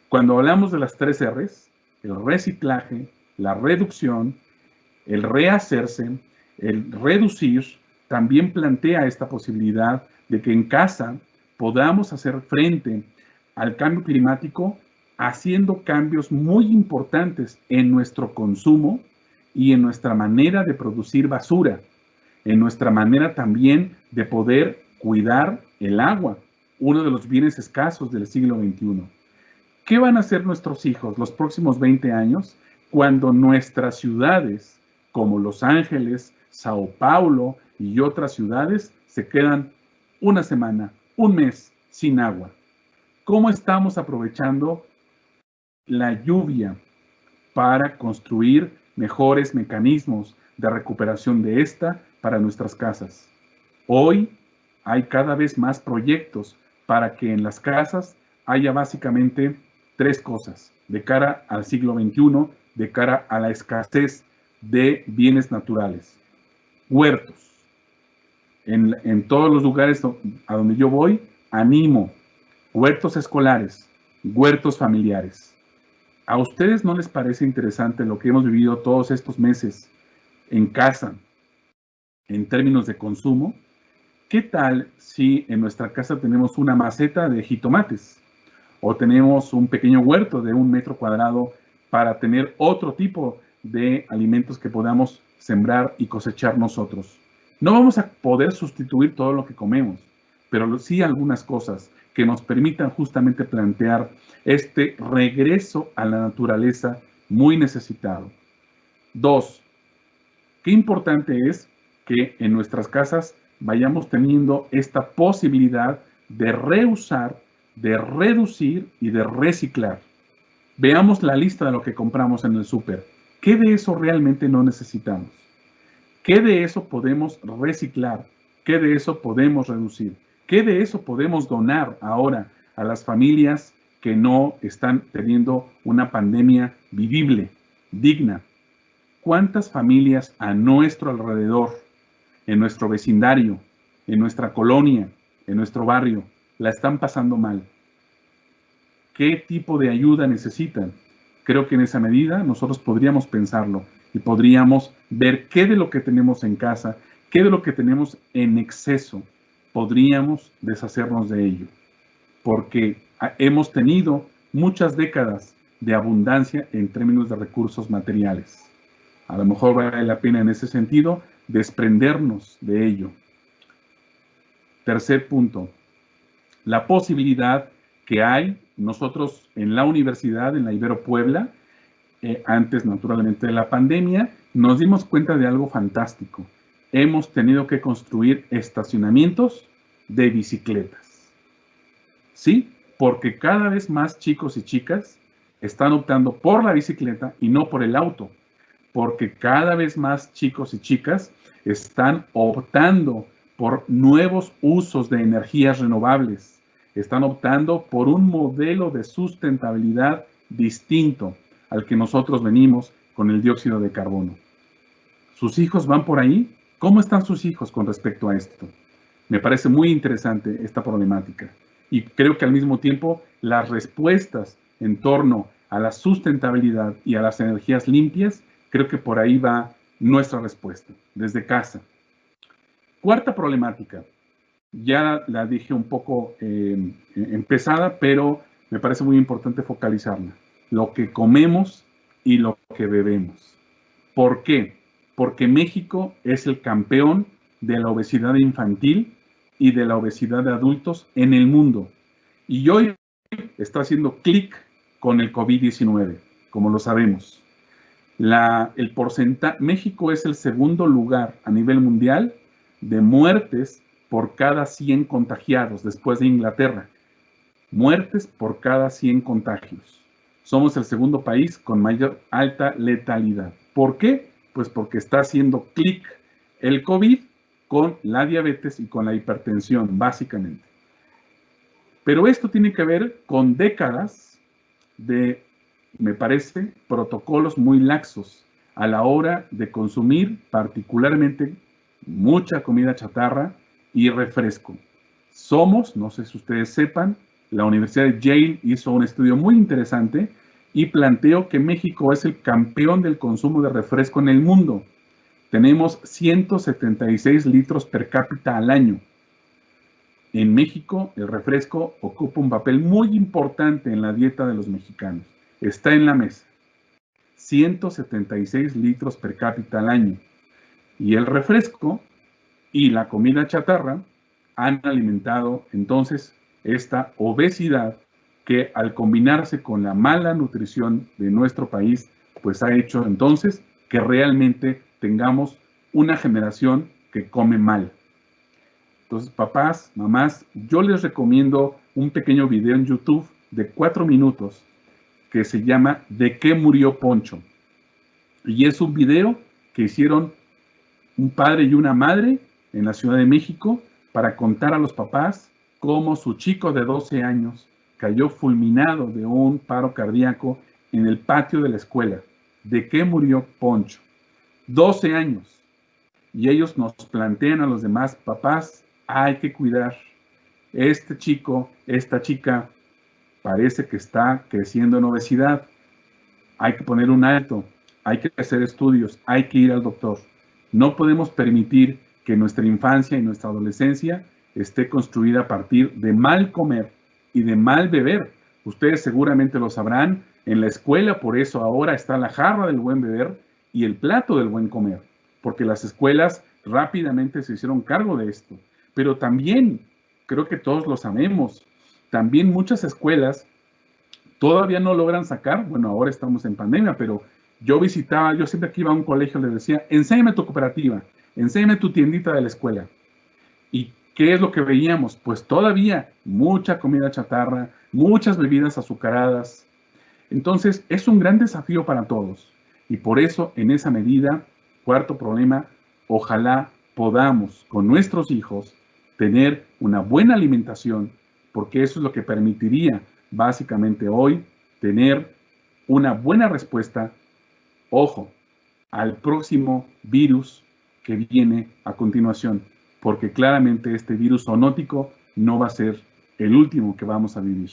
Cuando hablamos de las 3 R's, el reciclaje, la reducción, el rehacerse, el reducir también plantea esta posibilidad de que en casa podamos hacer frente al cambio climático haciendo cambios muy importantes en nuestro consumo y en nuestra manera de producir basura, en nuestra manera también de poder cuidar el agua, uno de los bienes escasos del siglo XXI. ¿Qué van a hacer nuestros hijos los próximos 20 años cuando nuestras ciudades, como Los Ángeles, Sao Paulo y otras ciudades, se quedan una semana, un mes sin agua? ¿Cómo estamos aprovechando la lluvia para construir mejores mecanismos de recuperación de esta para nuestras casas? Hoy hay cada vez más proyectos para que en las casas haya básicamente 3 cosas de cara al siglo XXI, de cara a la escasez de bienes naturales. Huertos. En todos los lugares a donde yo voy, animo huertos escolares, huertos familiares. ¿A ustedes no les parece interesante lo que hemos vivido todos estos meses en casa en términos de consumo? ¿Qué tal si en nuestra casa tenemos una maceta de jitomates o tenemos un pequeño huerto de 1 metro cuadrado para tener otro tipo de alimentos que podamos sembrar y cosechar nosotros? No vamos a poder sustituir todo lo que comemos, pero sí algunas cosas que nos permitan justamente plantear este regreso a la naturaleza muy necesitado. 2, qué importante es que en nuestras casas vayamos teniendo esta posibilidad de reusar, de reducir y de reciclar. Veamos la lista de lo que compramos en el súper. ¿Qué de eso realmente no necesitamos? ¿Qué de eso podemos reciclar? ¿Qué de eso podemos reducir? ¿Qué de eso podemos donar ahora a las familias que no están teniendo una pandemia vivible, digna? ¿Cuántas familias a nuestro alrededor, en nuestro vecindario, en nuestra colonia, en nuestro barrio, la están pasando mal? ¿Qué tipo de ayuda necesitan? Creo que en esa medida nosotros podríamos pensarlo y podríamos ver qué de lo que tenemos en casa, qué de lo que tenemos en exceso, podríamos deshacernos de ello, porque hemos tenido muchas décadas de abundancia en términos de recursos materiales. A lo mejor vale la pena en ese sentido desprendernos de ello. Tercer punto, la posibilidad que hay nosotros en la universidad, en la Ibero Puebla, antes naturalmente de la pandemia, nos dimos cuenta de algo fantástico. Hemos tenido que construir estacionamientos de bicicletas. ¿Sí? Porque cada vez más chicos y chicas están optando por la bicicleta y no por el auto. Porque cada vez más chicos y chicas están optando por nuevos usos de energías renovables. Están optando por un modelo de sustentabilidad distinto al que nosotros venimos con el dióxido de carbono. ¿Sus hijos van por ahí? ¿Cómo están sus hijos con respecto a esto? Me parece muy interesante esta problemática y creo que al mismo tiempo las respuestas en torno a la sustentabilidad y a las energías limpias, creo que por ahí va nuestra respuesta, desde casa. Cuarta problemática, ya la dije un poco empezada, pero me parece muy importante focalizarla. Lo que comemos y lo que bebemos. ¿Por qué? Porque México es el campeón de la obesidad infantil y de la obesidad de adultos en el mundo. Y hoy está haciendo clic con el COVID-19, como lo sabemos. México es el segundo lugar a nivel mundial de muertes por cada 100 contagiados, después de Inglaterra. Muertes por cada 100 contagios. Somos el segundo país con mayor alta letalidad. ¿Por qué? Pues porque está haciendo clic el COVID con la diabetes y con la hipertensión, básicamente. Pero esto tiene que ver con décadas de, me parece, protocolos muy laxos a la hora de consumir particularmente mucha comida chatarra y refresco. Somos, no sé si ustedes sepan, la Universidad de Yale hizo un estudio muy interesante y planteó que México es el campeón del consumo de refresco en el mundo. tenemos 176 litros per cápita al año. En México, el refresco ocupa un papel muy importante en la dieta de los mexicanos. Está en la mesa. 176 litros per cápita al año. Y el refresco y la comida chatarra han alimentado entonces esta obesidad que al combinarse con la mala nutrición de nuestro país, pues ha hecho entonces que realmente tengamos una generación que come mal. Entonces, papás, mamás, yo les recomiendo un pequeño video en YouTube de 4 minutos que se llama ¿De qué murió Poncho? Y es un video que hicieron un padre y una madre en la Ciudad de México para contar a los papás cómo su chico de 12 años cayó fulminado de un paro cardíaco en el patio de la escuela. ¿De qué murió Poncho? 12 años. Y ellos nos plantean a los demás, papás, hay que cuidar. Este chico, esta chica, parece que está creciendo en obesidad. Hay que poner un alto, hay que hacer estudios, hay que ir al doctor. No podemos permitir que nuestra infancia y nuestra adolescencia esté construida a partir de mal comer y de mal beber. Ustedes seguramente lo sabrán, en la escuela por eso ahora está la jarra del buen beber y el plato del buen comer, porque las escuelas rápidamente se hicieron cargo de esto. Pero también, creo que todos lo sabemos, también muchas escuelas todavía no logran sacar, bueno, ahora estamos en pandemia, pero yo siempre que iba a un colegio les decía, enséñame tu cooperativa, enséñame tu tiendita de la escuela. ¿Y qué es lo que veíamos? Pues todavía mucha comida chatarra, muchas bebidas azucaradas. Entonces, es un gran desafío para todos. Y por eso, en esa medida, cuarto problema, ojalá podamos con nuestros hijos tener una buena alimentación, porque eso es lo que permitiría básicamente hoy tener una buena respuesta, ojo, al próximo virus que viene a continuación, porque claramente este virus zoonótico no va a ser el último que vamos a vivir.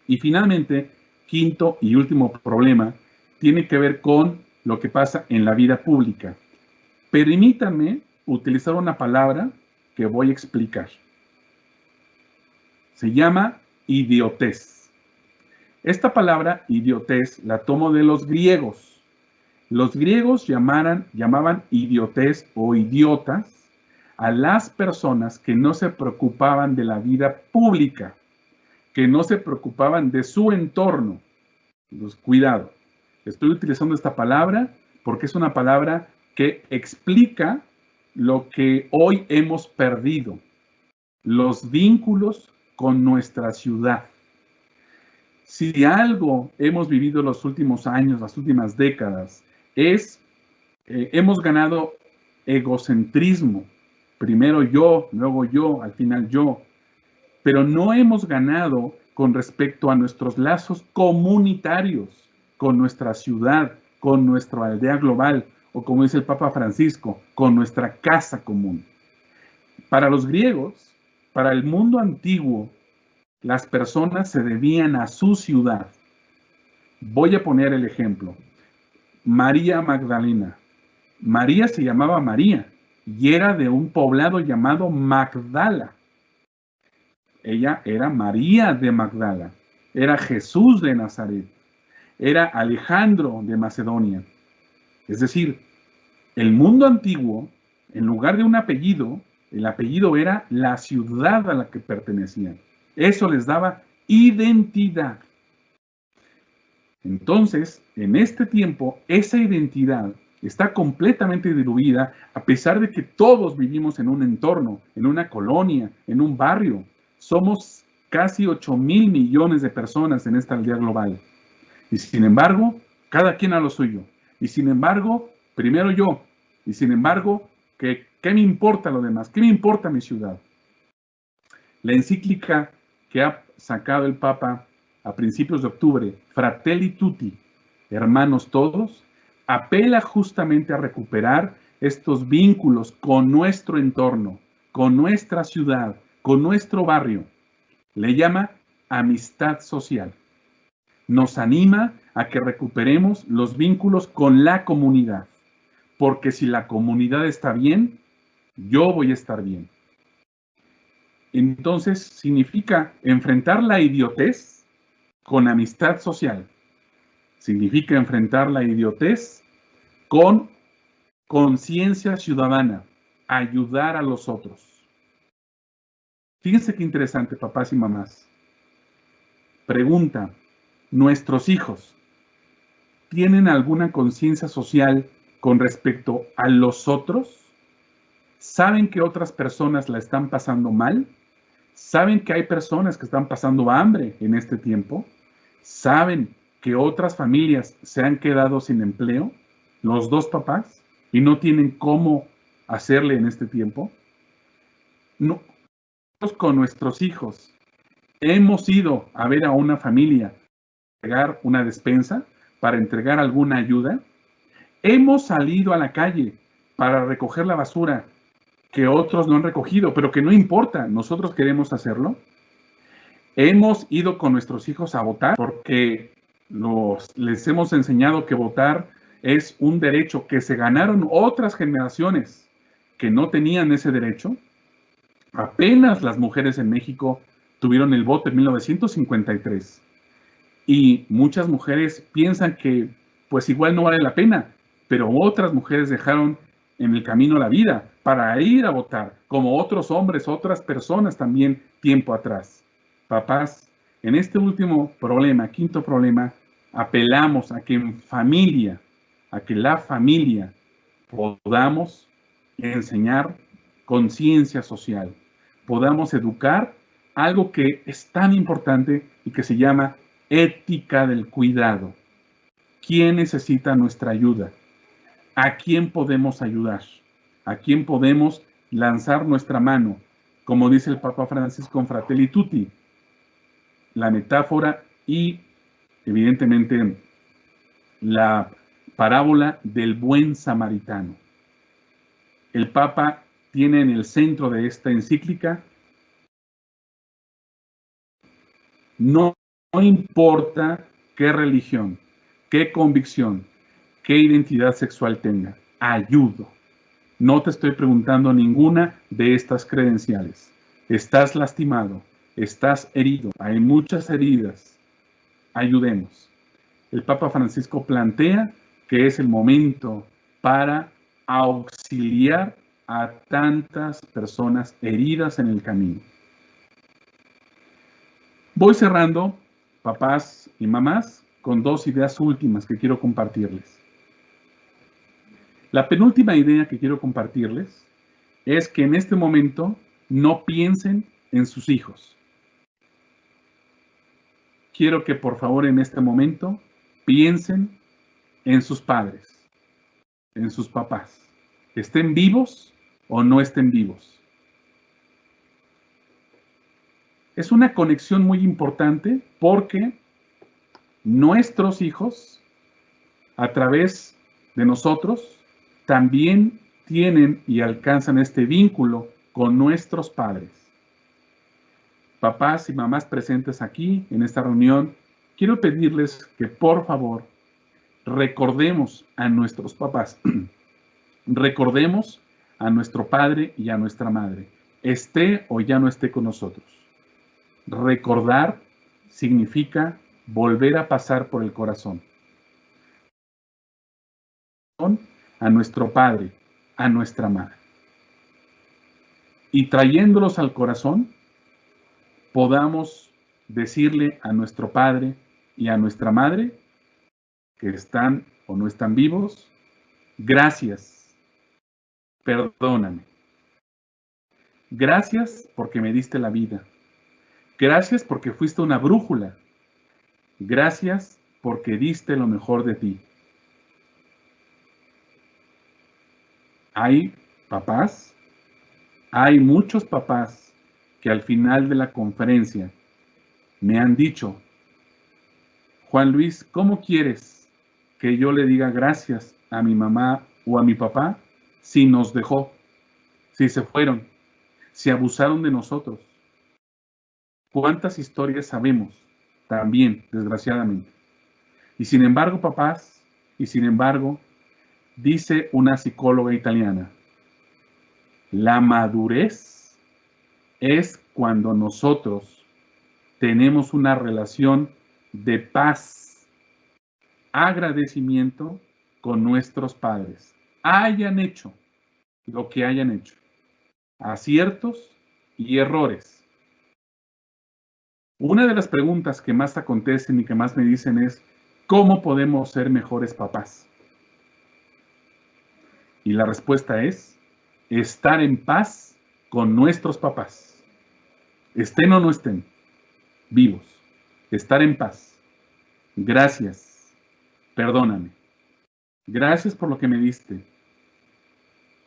Y finalmente, quinto y último problema, tiene que ver con lo que pasa en la vida pública. Permítanme utilizar una palabra que voy a explicar. Se llama idiotez. Esta palabra idiotez la tomo de los griegos. Los griegos llamaban idiotez o idiotas a las personas que no se preocupaban de la vida pública, que no se preocupaban de su entorno. Pues, cuidado, estoy utilizando esta palabra porque es una palabra que explica lo que hoy hemos perdido, los vínculos con nuestra ciudad. Si algo hemos vivido los últimos años, las últimas décadas, hemos ganado egocentrismo. Primero yo, luego yo, al final yo. Pero no hemos ganado con respecto a nuestros lazos comunitarios, con nuestra ciudad, con nuestra aldea global, o como dice el Papa Francisco, con nuestra casa común. Para los griegos, para el mundo antiguo, las personas se debían a su ciudad. Voy a poner el ejemplo. María Magdalena. María se llamaba María y era de un poblado llamado Magdala. Ella era María de Magdala. Era Jesús de Nazaret. Era Alejandro de Macedonia. Es decir, el mundo antiguo, en lugar de un apellido, el apellido era la ciudad a la que pertenecían. Eso les daba identidad. Entonces, en este tiempo, esa identidad está completamente diluida, a pesar de que todos vivimos en un entorno, en una colonia, en un barrio. Somos casi 8,000 millones de personas en esta aldea global. Y sin embargo, cada quien a lo suyo. Y sin embargo, primero yo. Y sin embargo, ¿qué me importa lo demás? ¿Qué me importa mi ciudad? La encíclica que ha sacado el Papa a principios de octubre, Fratelli Tutti, hermanos todos, apela justamente a recuperar estos vínculos con nuestro entorno, con nuestra ciudad, con nuestro barrio. Le llama amistad social. Nos anima a que recuperemos los vínculos con la comunidad. porque si la comunidad está bien, yo voy a estar bien. Entonces, significa enfrentar la idiotez con amistad social. Significa enfrentar la idiotez con conciencia ciudadana, ayudar a los otros. Fíjense qué interesante, papás y mamás. Pregunta, ¿nuestros hijos tienen alguna conciencia social con respecto a los otros? ¿Saben que otras personas la están pasando mal? ¿Saben que hay personas que están pasando hambre en este tiempo? ¿Saben que otras familias se han quedado sin empleo, los dos papás, y no tienen cómo hacerle en este tiempo? No, con nuestros hijos hemos ido a ver a una familia, entregar una despensa, para entregar alguna ayuda. Hemos salido a la calle para recoger la basura que otros no han recogido, pero que no importa, nosotros queremos hacerlo. Hemos ido con nuestros hijos a votar porque les hemos enseñado que votar es un derecho que se ganaron otras generaciones que no tenían ese derecho. Apenas las mujeres en México tuvieron el voto en 1953 y muchas mujeres piensan que pues igual no vale la pena, pero otras mujeres dejaron en el camino la vida para ir a votar, como otros hombres, otras personas también tiempo atrás. Papás, en este último problema, quinto problema, apelamos a que en familia, a que la familia podamos enseñar conciencia social, podamos educar algo que es tan importante y que se llama ética del cuidado. ¿Quién necesita nuestra ayuda? ¿A quién podemos ayudar? ¿A quién podemos lanzar nuestra mano? Como dice el Papa Francisco en Fratelli Tutti, la metáfora y evidentemente la parábola del buen samaritano. El Papa tiene en el centro de esta encíclica: no importa qué religión, qué convicción, qué identidad sexual tenga, ayudo. No te estoy preguntando ninguna de estas credenciales. Estás lastimado, estás herido, hay muchas heridas. Ayudemos. El Papa Francisco plantea que es el momento para auxiliar a tantas personas heridas en el camino. Voy cerrando, papás y mamás, con dos ideas últimas que quiero compartirles. La penúltima idea que quiero compartirles es que en este momento no piensen en sus hijos. Quiero que por favor en este momento piensen en sus padres, en sus papás, estén vivos o no estén vivos. Es una conexión muy importante porque nuestros hijos, a través de nosotros, también tienen y alcanzan este vínculo con nuestros padres. Papás y mamás presentes aquí en esta reunión, quiero pedirles que por favor recordemos a nuestros papás, recordemos a nuestro padre y a nuestra madre, esté o ya no esté con nosotros. Recordar significa volver a pasar por el corazón a nuestro padre, a nuestra madre. Y trayéndolos al corazón, podamos decirle a nuestro padre y a nuestra madre, que están o no están vivos: gracias, perdóname. Gracias porque me diste la vida. Gracias porque fuiste una brújula. Gracias porque diste lo mejor de ti. Hay papás, hay muchos papás que al final de la conferencia me han dicho: Juan Luis, ¿cómo quieres que yo le diga gracias a mi mamá o a mi papá si nos dejó, si se fueron, si abusaron de nosotros? ¿Cuántas historias sabemos? También, desgraciadamente. Y sin embargo, papás, y sin embargo, Dice una psicóloga italiana, la madurez es cuando nosotros tenemos una relación de paz, agradecimiento con nuestros padres, hayan hecho lo que hayan hecho, aciertos y errores. Una de las preguntas que más acontecen y que más me dicen es, ¿cómo podemos ser mejores papás? Y la respuesta es, estar en paz con nuestros papás. Estén o no estén, vivos. Estar en paz. Gracias. Perdóname. Gracias por lo que me diste.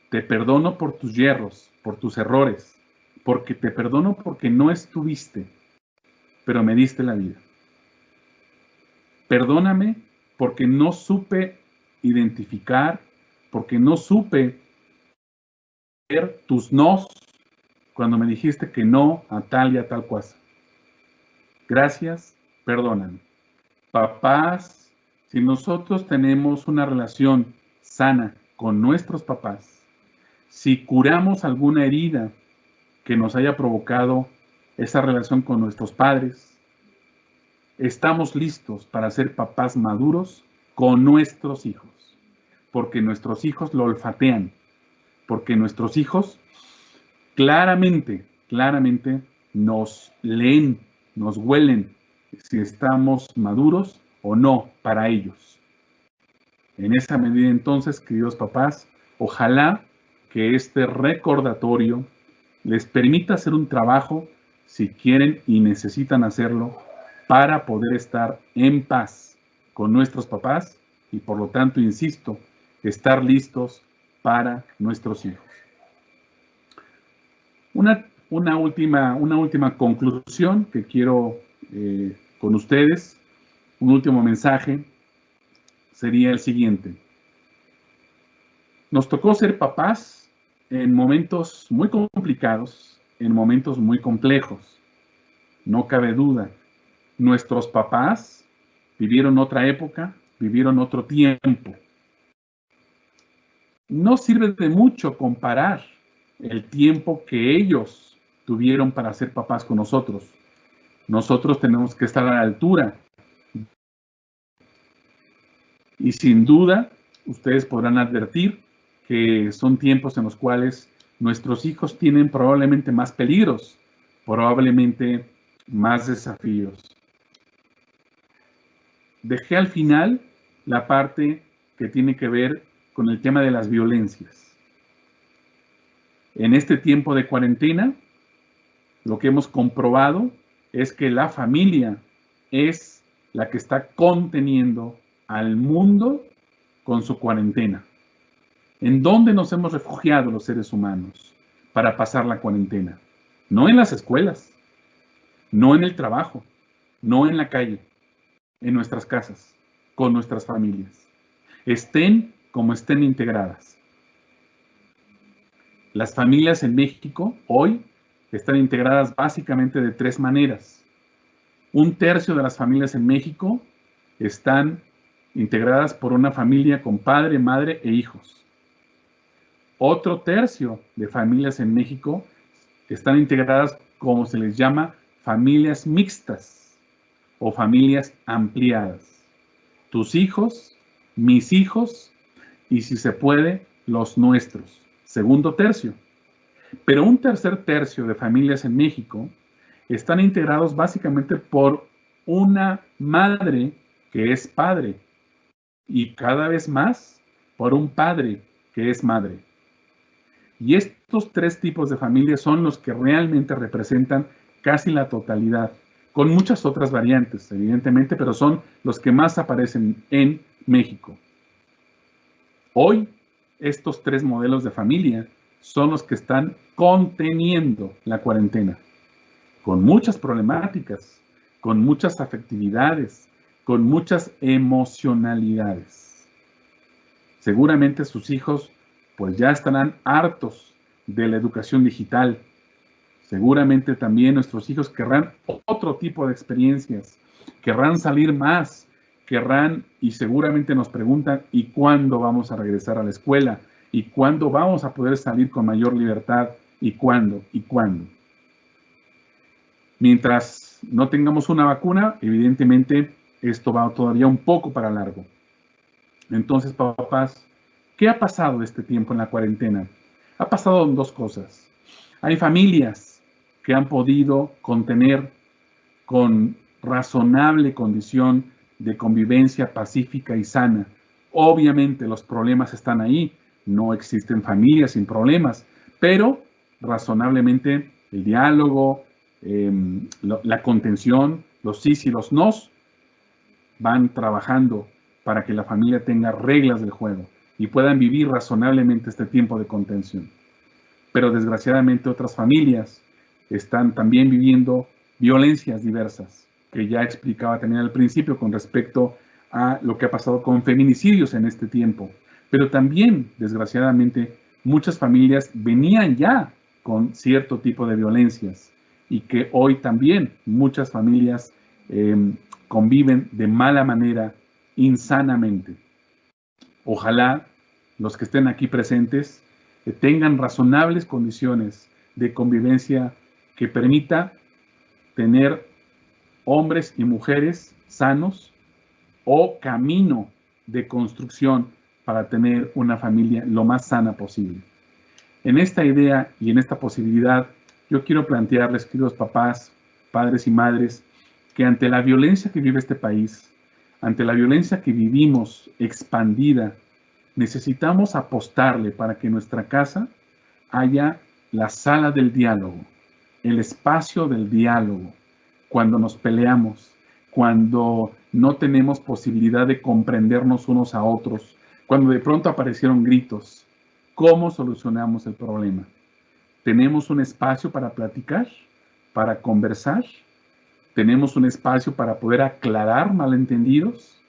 Te perdono por tus yerros, por tus errores, porque te perdono porque no estuviste, pero me diste la vida. Perdóname porque no supe identificar, porque no supe ver tus nos cuando me dijiste que no a tal y a tal cosa. Gracias, perdóname. Papás, si nosotros tenemos una relación sana con nuestros papás, si curamos alguna herida que nos haya provocado esa relación con nuestros padres, estamos listos para ser papás maduros con nuestros hijos, porque nuestros hijos lo olfatean, porque nuestros hijos claramente nos leen, nos huelen si estamos maduros o no para ellos. En esa medida entonces, queridos papás, ojalá que este recordatorio les permita hacer un trabajo si quieren y necesitan hacerlo para poder estar en paz con nuestros papás y por lo tanto, insisto, estar listos para nuestros hijos. Una última conclusión que quiero con ustedes, un último mensaje, sería el siguiente. Nos tocó ser papás en momentos muy complicados, en momentos muy complejos. No cabe duda. Nuestros papás vivieron otra época, vivieron otro tiempo. No sirve de mucho comparar el tiempo que ellos tuvieron para ser papás con nosotros. Nosotros tenemos que estar a la altura. Y sin duda, ustedes podrán advertir que son tiempos en los cuales nuestros hijos tienen probablemente más peligros, probablemente más desafíos. Dejé al final la parte que tiene que ver con el tema de las violencias. En este tiempo de cuarentena, lo que hemos comprobado es que la familia es la que está conteniendo al mundo con su cuarentena. ¿En dónde nos hemos refugiado los seres humanos para pasar la cuarentena? No en las escuelas, no en el trabajo, no en la calle, en nuestras casas, con nuestras familias. Estén como estén integradas. Las familias en México hoy están integradas básicamente de tres maneras. 1/3 de las familias en México están integradas por una familia con padre, madre e hijos. Otro 1/3 de familias en México están integradas como se les llama familias mixtas o familias ampliadas. Tus hijos, mis hijos y si se puede, los nuestros. Segundo 1/3. Pero un 3/3 de familias en México están integrados básicamente por una madre que es padre y cada vez más por un padre que es madre. Y estos tres tipos de familias son los que realmente representan casi la totalidad, con muchas otras variantes, evidentemente, pero son los que más aparecen en México. Hoy, estos tres modelos de familia son los que están conteniendo la cuarentena, con muchas problemáticas, con muchas afectividades, con muchas emocionalidades. Seguramente sus hijos pues ya estarán hartos de la educación digital. Seguramente también nuestros hijos querrán otro tipo de experiencias, querrán salir más, querrán y seguramente nos preguntan, ¿y cuándo vamos a regresar a la escuela? ¿Y cuándo vamos a poder salir con mayor libertad? ¿Y cuándo? ¿Y cuándo? Mientras no tengamos una vacuna, evidentemente esto va todavía un poco para largo. Entonces, papás, ¿qué ha pasado este tiempo en la cuarentena? Ha pasado dos cosas. Hay familias que han podido contener con razonable condición de convivencia pacífica y sana. Obviamente los problemas están ahí, no existen familias sin problemas, pero razonablemente el diálogo, la contención, los sís y los nos van trabajando para que la familia tenga reglas del juego y puedan vivir razonablemente este tiempo de contención. Pero desgraciadamente otras familias están también viviendo violencias diversas, que ya explicaba también al principio con respecto a lo que ha pasado con feminicidios en este tiempo. Pero también, desgraciadamente, muchas familias venían ya con cierto tipo de violencias y que hoy también muchas familias conviven de mala manera, insanamente. Ojalá los que estén aquí presentes tengan razonables condiciones de convivencia que permita tener hombres y mujeres sanos o camino de construcción para tener una familia lo más sana posible. En esta idea y en esta posibilidad, yo quiero plantearles, queridos papás, padres y madres, que ante la violencia que vive este país, ante la violencia que vivimos expandida, necesitamos apostarle para que en nuestra casa haya la sala del diálogo, el espacio del diálogo, cuando nos peleamos, cuando no tenemos posibilidad de comprendernos unos a otros, cuando de pronto aparecieron gritos. ¿Cómo solucionamos el problema? ¿Tenemos un espacio para platicar, para conversar? ¿Tenemos un espacio para poder aclarar malentendidos?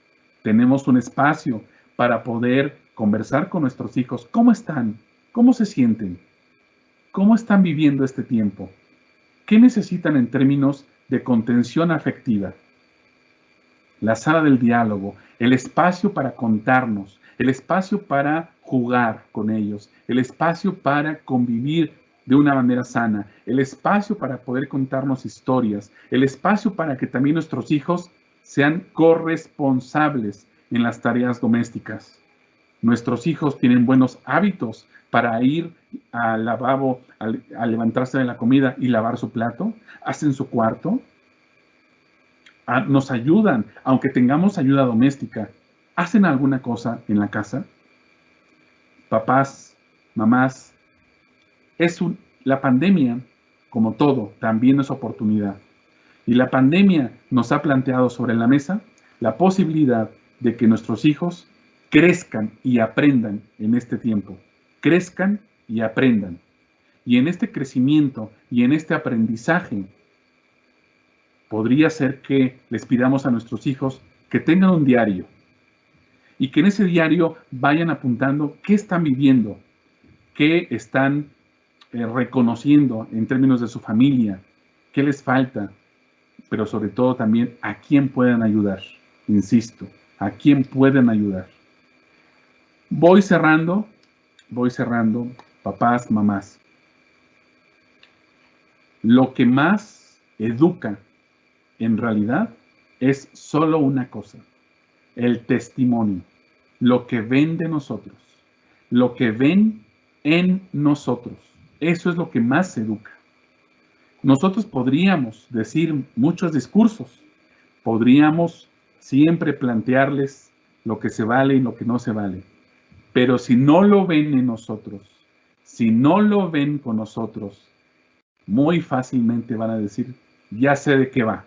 ¿Tenemos un espacio para poder conversar con nuestros hijos? ¿Cómo están? ¿Cómo se sienten? ¿Cómo están viviendo este tiempo? ¿Qué necesitan en términos de contención afectiva? La sala del diálogo, el espacio para contarnos, el espacio para jugar con ellos, el espacio para convivir de una manera sana, el espacio para poder contarnos historias, el espacio para que también nuestros hijos sean corresponsables en las tareas domésticas. Nuestros hijos tienen buenos hábitos para ir al lavabo, a levantarse de la comida y lavar su plato, hacen su cuarto, nos ayudan, aunque tengamos ayuda doméstica, ¿hacen alguna cosa en la casa? Papás, mamás, la pandemia, como todo, también es oportunidad. Y la pandemia nos ha planteado sobre la mesa la posibilidad de que nuestros hijos crezcan y aprendan en este tiempo. Crezcan y aprendan. Y en este crecimiento y en este aprendizaje, podría ser que les pidamos a nuestros hijos que tengan un diario y que en ese diario vayan apuntando qué están viviendo, qué están reconociendo en términos de su familia, qué les falta, pero sobre todo también a quién pueden ayudar. Insisto, a quién pueden ayudar. Voy cerrando, papás, mamás. Lo que más educa en realidad es solo una cosa, el testimonio, lo que ven de nosotros, lo que ven en nosotros. Eso es lo que más educa. Nosotros podríamos decir muchos discursos, podríamos siempre plantearles lo que se vale y lo que no se vale, pero si no lo ven en nosotros, si no lo ven con nosotros, muy fácilmente van a decir, ya sé de qué va,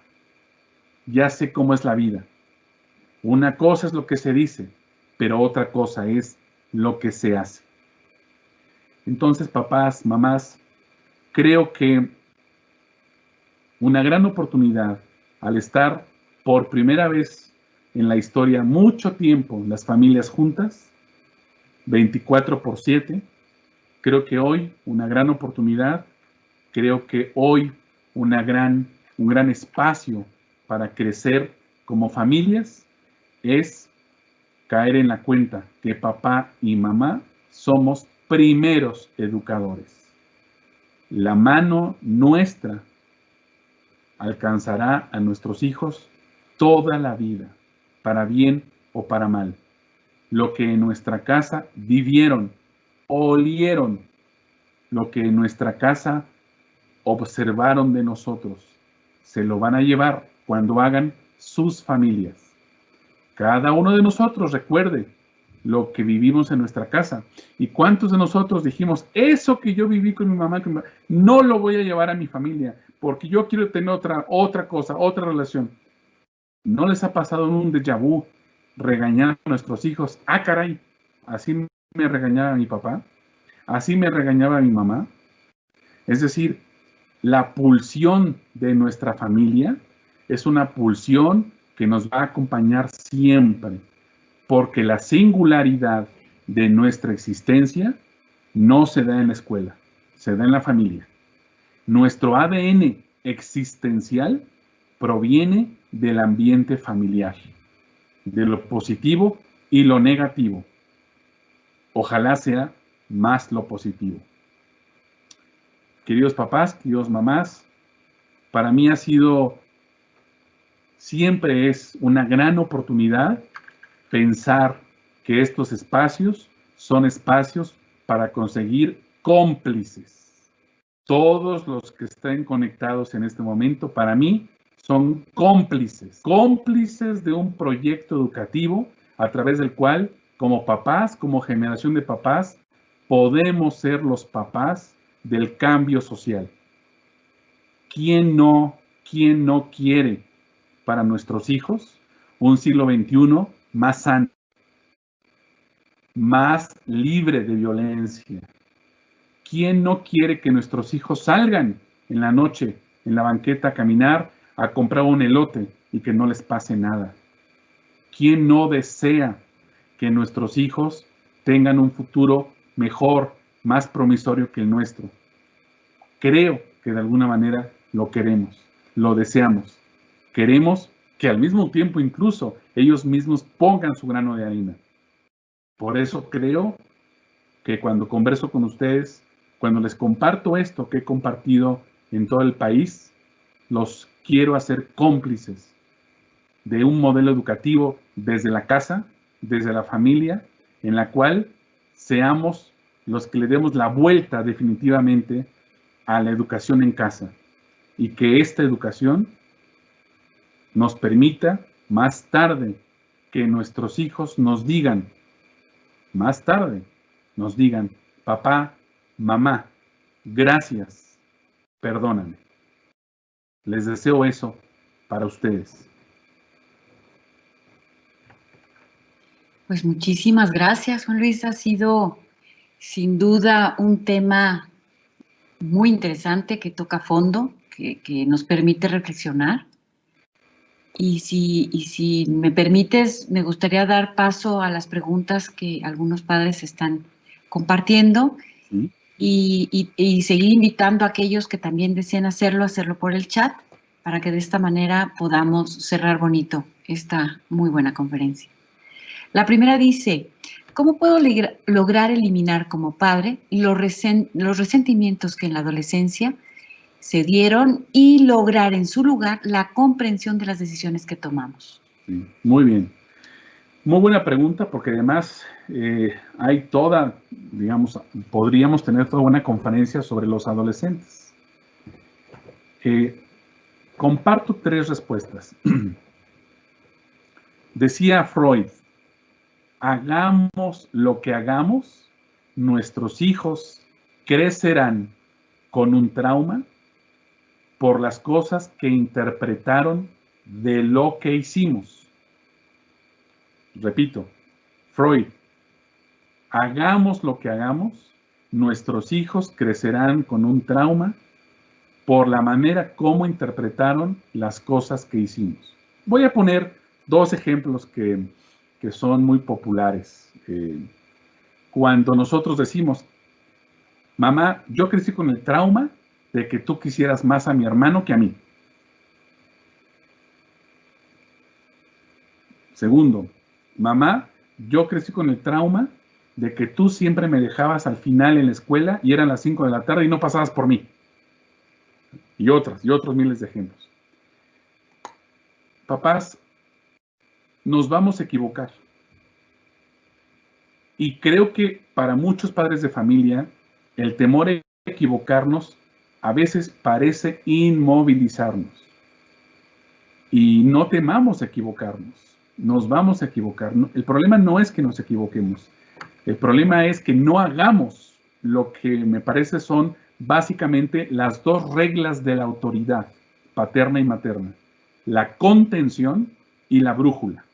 ya sé cómo es la vida. Una cosa es lo que se dice, pero otra cosa es lo que se hace. Entonces, papás, mamás, creo que una gran oportunidad al estar por primera vez en la historia mucho tiempo las familias juntas, 24/7, creo que hoy una gran oportunidad, creo que hoy un gran espacio para crecer como familias es caer en la cuenta que papá y mamá somos primeros educadores. La mano nuestra alcanzará a nuestros hijos toda la vida, para bien o para mal. Lo que en nuestra casa vivieron, olieron, lo que en nuestra casa observaron de nosotros, se lo van a llevar cuando hagan sus familias. Cada uno de nosotros recuerde lo que vivimos en nuestra casa. ¿Y cuántos de nosotros dijimos, eso que yo viví con mi mamá, no lo voy a llevar a mi familia, porque yo quiero tener otra cosa, otra relación? ¿No les ha pasado un déjà vu regañar a nuestros hijos? Ah, caray, así me regañaba mi papá, así me regañaba mi mamá. Es decir, la pulsión de nuestra familia es una pulsión que nos va a acompañar siempre, porque la singularidad de nuestra existencia no se da en la escuela, se da en la familia. Nuestro ADN existencial proviene del ambiente familiar, de lo positivo y lo negativo. Ojalá sea más lo positivo. Queridos papás, queridos mamás, para mí siempre es una gran oportunidad pensar que estos espacios son espacios para conseguir cómplices. Todos los que estén conectados en este momento, para mí, son cómplices de un proyecto educativo a través del cual, como papás, como generación de papás, podemos ser los papás del cambio social. ¿Quién no quiere para nuestros hijos un siglo XXI más sano, más libre de violencia? ¿Quién no quiere que nuestros hijos salgan en la noche, en la banqueta, a caminar, a comprar un elote y que no les pase nada? ¿Quién no desea que nuestros hijos tengan un futuro mejor, más promisorio que el nuestro? Creo que de alguna manera lo queremos, lo deseamos. Queremos que al mismo tiempo incluso ellos mismos pongan su grano de arena. Por eso creo que cuando converso con ustedes, cuando les comparto esto que he compartido en todo el país, los quiero hacer cómplices de un modelo educativo desde la casa, desde la familia, en la cual seamos los que le demos la vuelta definitivamente a la educación en casa y que esta educación nos permita más tarde que nuestros hijos nos digan, papá, mamá, gracias, perdóname. Les deseo eso para ustedes. Pues muchísimas gracias, Juan Luis. Ha sido sin duda un tema muy interesante que toca fondo, que nos permite reflexionar. Y si me permites, me gustaría dar paso a las preguntas que algunos padres están compartiendo. ¿Sí? Y seguir invitando a aquellos que también deseen hacerlo por el chat, para que de esta manera podamos cerrar bonito esta muy buena conferencia. La primera dice, ¿cómo puedo lograr eliminar como padre los resentimientos que en la adolescencia se dieron y lograr en su lugar la comprensión de las decisiones que tomamos? Sí, muy bien. Muy buena pregunta, porque además hay podríamos tener toda una conferencia sobre los adolescentes. Comparto 3 respuestas. Decía Freud, hagamos lo que hagamos, nuestros hijos crecerán con un trauma por las cosas que interpretaron de lo que hicimos. Repito, Freud, hagamos lo que hagamos, nuestros hijos crecerán con un trauma por la manera como interpretaron las cosas que hicimos. Voy a poner 2 ejemplos que son muy populares. Cuando nosotros decimos, mamá, yo crecí con el trauma de que tú quisieras más a mi hermano que a mí. Segundo, mamá, yo crecí con el trauma de que tú siempre me dejabas al final en la escuela y eran las 5 de la tarde y no pasabas por mí. Y otros miles de ejemplos. Papás, nos vamos a equivocar. Y creo que para muchos padres de familia, el temor a equivocarnos a veces parece inmovilizarnos. Y no temamos equivocarnos. Nos vamos a equivocar. El problema no es que nos equivoquemos. El problema es que no hagamos lo que me parece son básicamente las dos reglas de la autoridad paterna y materna. La contención y la brújula.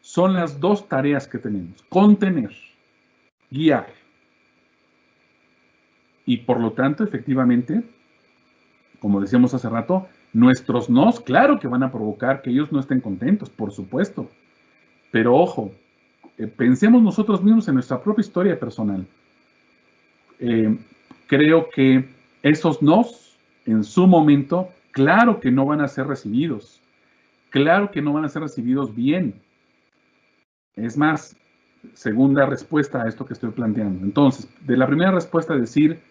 Son las dos tareas que tenemos. Contener, guiar. Y por lo tanto, efectivamente, como decíamos hace rato, nuestros nos, claro que van a provocar que ellos no estén contentos, por supuesto. Pero ojo, pensemos nosotros mismos en nuestra propia historia personal. Creo que esos nos, en su momento, claro que no van a ser recibidos. Claro que no van a ser recibidos bien. Es más, segunda respuesta a esto que estoy planteando. Entonces, de la primera respuesta, decir,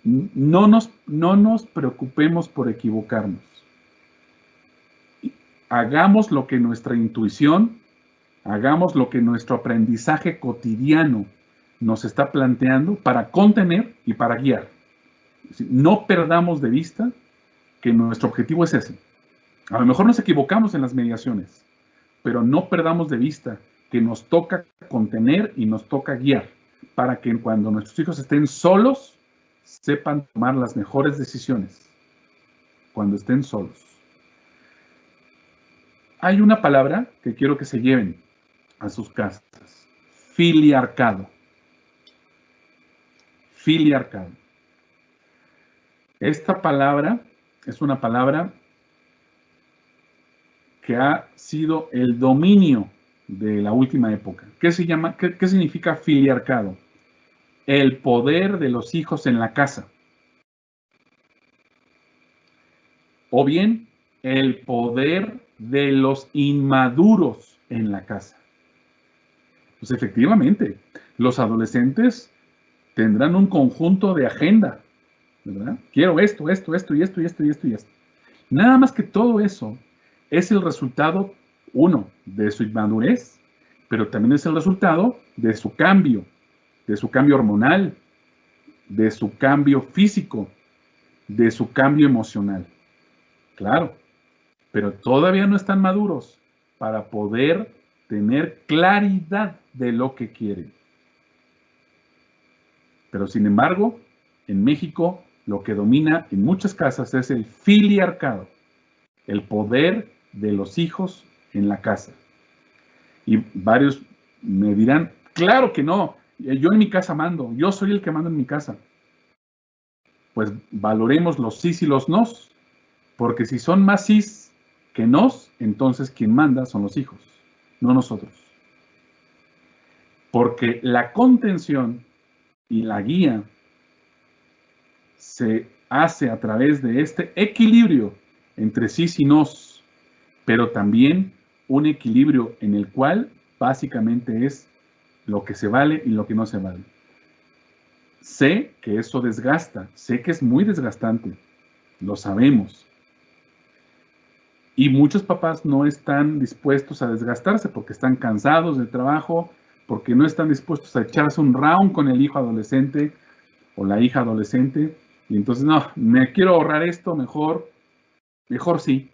no nos preocupemos por equivocarnos. Hagamos lo que nuestra intuición, hagamos lo que nuestro aprendizaje cotidiano nos está planteando para contener y para guiar. No perdamos de vista que nuestro objetivo es ese. A lo mejor nos equivocamos en las mediaciones, pero no perdamos de vista que nos toca contener y nos toca guiar para que cuando nuestros hijos estén solos, sepan tomar las mejores decisiones cuando estén solos. Hay una palabra que quiero que se lleven a sus casas. Filiarcado. Filiarcado. Esta palabra es una palabra que ha sido el dominio de la última época. ¿Qué significa filiarcado? El poder de los hijos en la casa. O bien, el poder de los inmaduros en la casa. Pues efectivamente, los adolescentes tendrán un conjunto de agenda, ¿verdad? Quiero esto y esto. Nada más que todo eso es el resultado, uno, de su inmadurez, pero también es el resultado de su cambio hormonal, de su cambio físico, de su cambio emocional. Claro, pero todavía no están maduros para poder tener claridad de lo que quieren. Pero sin embargo, en México lo que domina en muchas casas es el filiarcado, el poder de los hijos en la casa. Y varios me dirán, claro que no, yo en mi casa mando, yo soy el que manda en mi casa. Pues valoremos los sís y los nos, porque si son más sís que nos, entonces quien manda son los hijos, no nosotros. Porque la contención y la guía se hace a través de este equilibrio entre sís y nos, pero también un equilibrio en el cual básicamente es lo que se vale y lo que no se vale. Sé que eso desgasta, sé que es muy desgastante, lo sabemos. Y muchos papás no están dispuestos a desgastarse porque están cansados del trabajo, porque no están dispuestos a echarse un round con el hijo adolescente o la hija adolescente. Y entonces, no, me quiero ahorrar esto, mejor sí.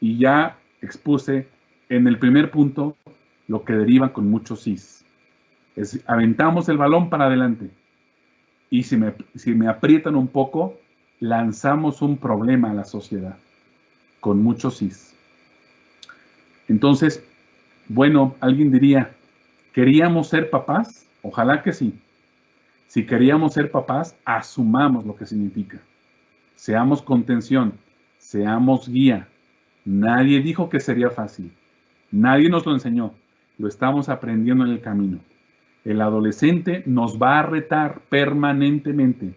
Y ya expuse en el primer punto lo que deriva con muchos sís. Aventamos el balón para adelante. Y si me aprietan un poco, lanzamos un problema a la sociedad con muchos sís. Entonces, bueno, alguien diría, ¿queríamos ser papás? Ojalá que sí. Si queríamos ser papás, asumamos lo que significa. Seamos contención, seamos guía. Nadie dijo que sería fácil. Nadie nos lo enseñó. Lo estamos aprendiendo en el camino. El adolescente nos va a retar permanentemente.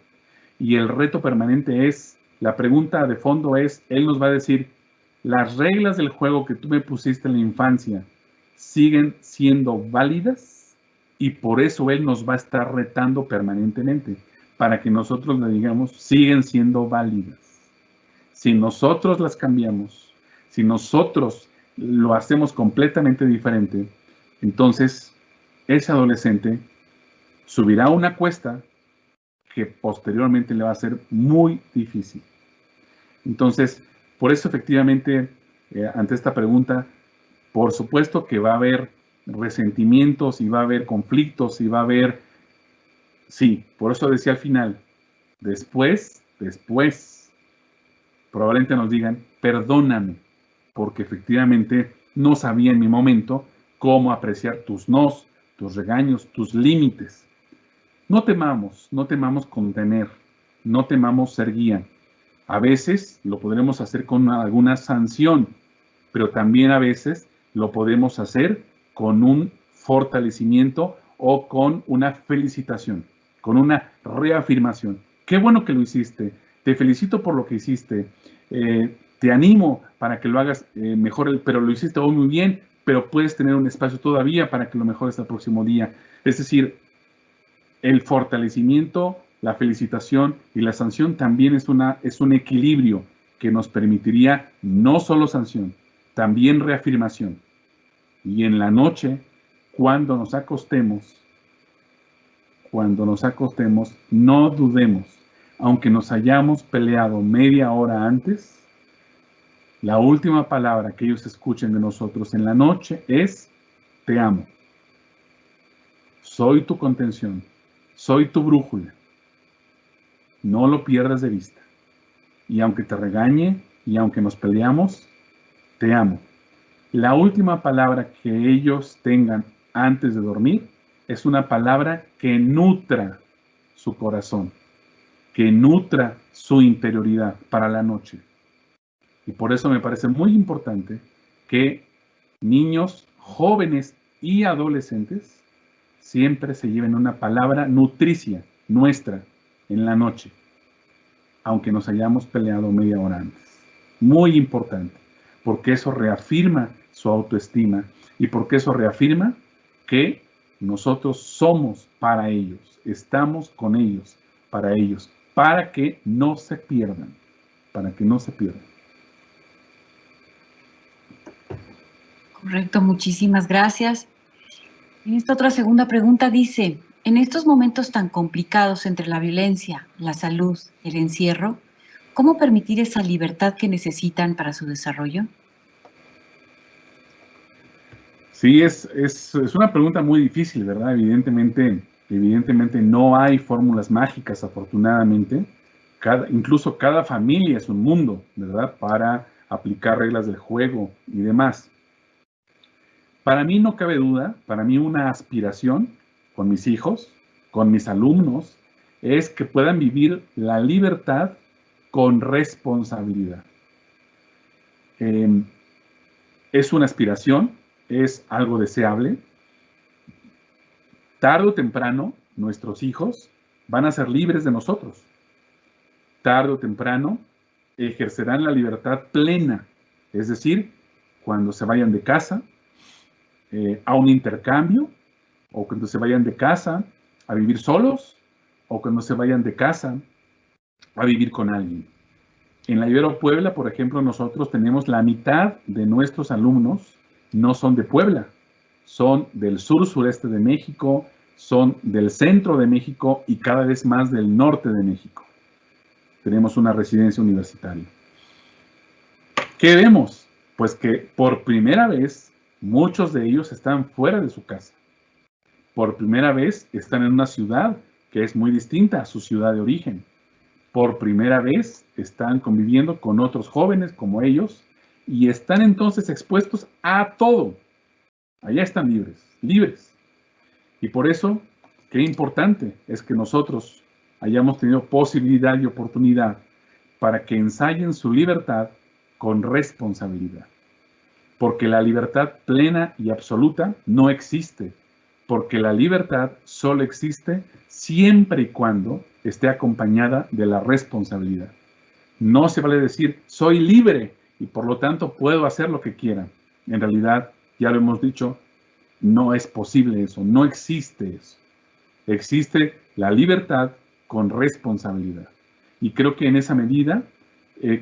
Y el reto permanente es, la pregunta de fondo es, él nos va a decir, las reglas del juego que tú me pusiste en la infancia siguen siendo válidas, y por eso él nos va a estar retando permanentemente, para que nosotros le digamos, siguen siendo válidas. Si nosotros las cambiamos, si nosotros lo hacemos completamente diferente, entonces ese adolescente subirá una cuesta que posteriormente le va a ser muy difícil. Entonces, por eso efectivamente, ante esta pregunta, por supuesto que va a haber resentimientos y va a haber conflictos y va a haber, sí, por eso decía al final, después, probablemente nos digan, perdóname, porque efectivamente no sabía en mi momento cómo apreciar tus nos, tus regaños, tus límites. No temamos contener, no temamos ser guía. A veces lo podremos hacer con alguna sanción, pero también a veces lo podemos hacer con un fortalecimiento o con una felicitación, con una reafirmación. Qué bueno que lo hiciste, te felicito por lo que hiciste, te animo para que lo hagas mejor, pero lo hiciste hoy muy bien, pero puedes tener un espacio todavía para que lo mejores el próximo día. Es decir, el fortalecimiento, la felicitación y la sanción también es un equilibrio que nos permitiría no solo sanción, también reafirmación. Y en la noche, cuando nos acostemos, no dudemos, aunque nos hayamos peleado media hora antes, la última palabra que ellos escuchen de nosotros en la noche es, te amo. Soy tu contención, soy tu brújula. No lo pierdas de vista. Y aunque te regañe y aunque nos peleamos, te amo. La última palabra que ellos tengan antes de dormir es una palabra que nutra su corazón, que nutra su interioridad para la noche. Y por eso me parece muy importante que niños, jóvenes y adolescentes siempre se lleven una palabra nutricia nuestra en la noche, aunque nos hayamos peleado media hora antes. Muy importante, porque eso reafirma su autoestima y porque eso reafirma que nosotros somos para ellos, estamos con ellos, para que no se pierdan, Correcto, muchísimas gracias. En esta otra segunda pregunta dice, en estos momentos tan complicados entre la violencia, la salud, el encierro, ¿cómo permitir esa libertad que necesitan para su desarrollo? Sí, es una pregunta muy difícil, ¿verdad? Evidentemente no hay fórmulas mágicas, afortunadamente. Incluso cada familia es un mundo, ¿verdad? Para aplicar reglas del juego y demás. Para mí no cabe duda, para mí una aspiración con mis hijos, con mis alumnos, es que puedan vivir la libertad con responsabilidad. Es una aspiración, es algo deseable. Tarde o temprano, nuestros hijos van a ser libres de nosotros. Tarde o temprano, ejercerán la libertad plena, es decir, cuando se vayan de casa, a un intercambio, o cuando se vayan de casa a vivir solos, o cuando se vayan de casa a vivir con alguien. En la Ibero Puebla, por ejemplo, nosotros tenemos la mitad de nuestros alumnos no son de Puebla, son del sur-sureste de México, son del centro de México y cada vez más del norte de México. Tenemos una residencia universitaria. ¿Qué vemos? Pues que por primera vez muchos de ellos están fuera de su casa. Por primera vez están en una ciudad que es muy distinta a su ciudad de origen. Por primera vez están conviviendo con otros jóvenes como ellos y están entonces expuestos a todo. Allá están libres. Y por eso, qué importante es que nosotros hayamos tenido posibilidad y oportunidad para que ensayen su libertad con responsabilidad. Porque la libertad plena y absoluta no existe, porque la libertad solo existe siempre y cuando esté acompañada de la responsabilidad. No se vale decir, soy libre, y por lo tanto puedo hacer lo que quiera. En realidad, ya lo hemos dicho, no es posible eso, no existe eso. Existe la libertad con responsabilidad. Y creo que en esa medida,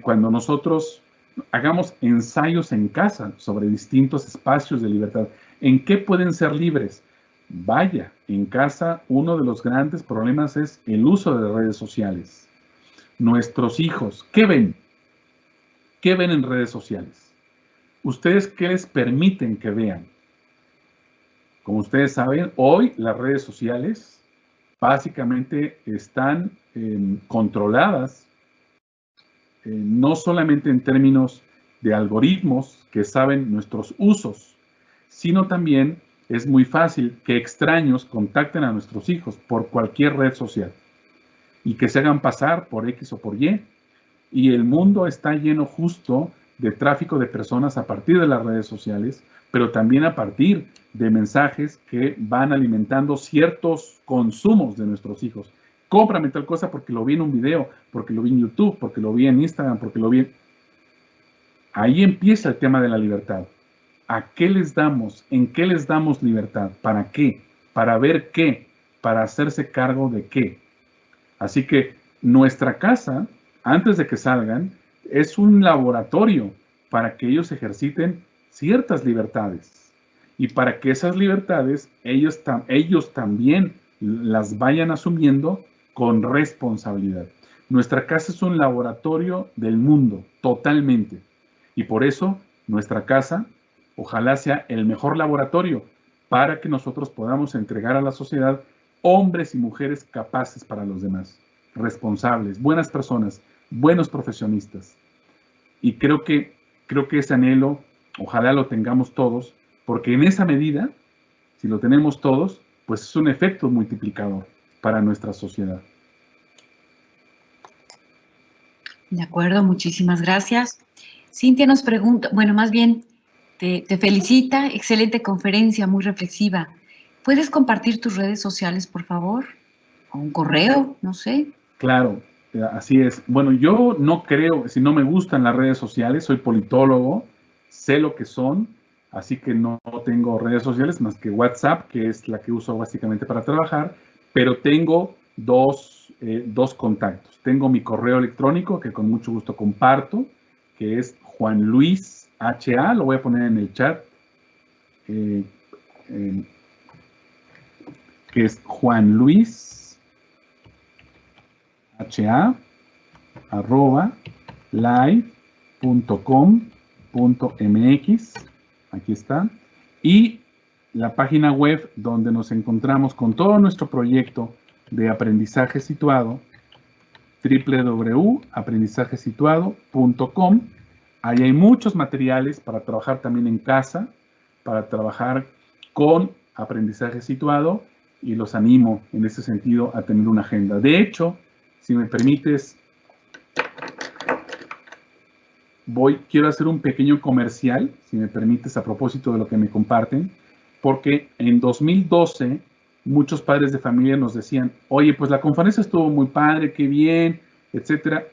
cuando nosotros hagamos ensayos en casa sobre distintos espacios de libertad, ¿en qué pueden ser libres? Vaya, en casa uno de los grandes problemas es el uso de redes sociales. Nuestros hijos, ¿qué ven? ¿Qué ven en redes sociales? ¿Ustedes qué les permiten que vean? Como ustedes saben, hoy las redes sociales básicamente están controladas no solamente en términos de algoritmos que saben nuestros usos, sino también es muy fácil que extraños contacten a nuestros hijos por cualquier red social y que se hagan pasar por X o por Y. Y el mundo está lleno justo de tráfico de personas a partir de las redes sociales, pero también a partir de mensajes que van alimentando ciertos consumos de nuestros hijos. Cómprame tal cosa porque lo vi en un video, porque lo vi en YouTube, porque lo vi en Instagram, porque lo vi en... Ahí empieza el tema de la libertad. ¿A qué les damos? ¿En qué les damos libertad? ¿Para qué? ¿Para ver qué? ¿Para hacerse cargo de qué? Así que nuestra casa, antes de que salgan, es un laboratorio para que ellos ejerciten ciertas libertades y para que esas libertades ellos también las vayan asumiendo con responsabilidad. Nuestra casa es un laboratorio del mundo, totalmente. Y por eso nuestra casa ojalá sea el mejor laboratorio para que nosotros podamos entregar a la sociedad hombres y mujeres capaces para los demás, responsables, buenas personas, buenos profesionistas. Y creo que ese anhelo, ojalá lo tengamos todos, porque en esa medida, si lo tenemos todos, pues es un efecto multiplicador para nuestra sociedad. De acuerdo, muchísimas gracias. Cintia nos pregunta, bueno, más bien te felicita, excelente conferencia, muy reflexiva. ¿Puedes compartir tus redes sociales, por favor? ¿O un correo? No sé. Claro, así es. Bueno, yo no creo, si no me gustan las redes sociales, soy politólogo, sé lo que son, así que no tengo redes sociales más que WhatsApp, que es la que uso básicamente para trabajar, pero tengo dos contactos. Tengo mi correo electrónico, que con mucho gusto comparto, que es Juan Luis HA, lo voy a poner en el chat, que es Juan Luis ha@live.com.mx, aquí está, y la página web donde nos encontramos con todo nuestro proyecto de aprendizaje situado, www.aprendizajesituado.com. Ahí hay muchos materiales para trabajar también en casa, para trabajar con aprendizaje situado, y los animo en ese sentido a tener una agenda. De hecho, si me permites, quiero hacer un pequeño comercial, si me permites, a propósito de lo que me comparten, porque en 2012 muchos padres de familia nos decían, oye, pues la conferencia estuvo muy padre, qué bien, etcétera,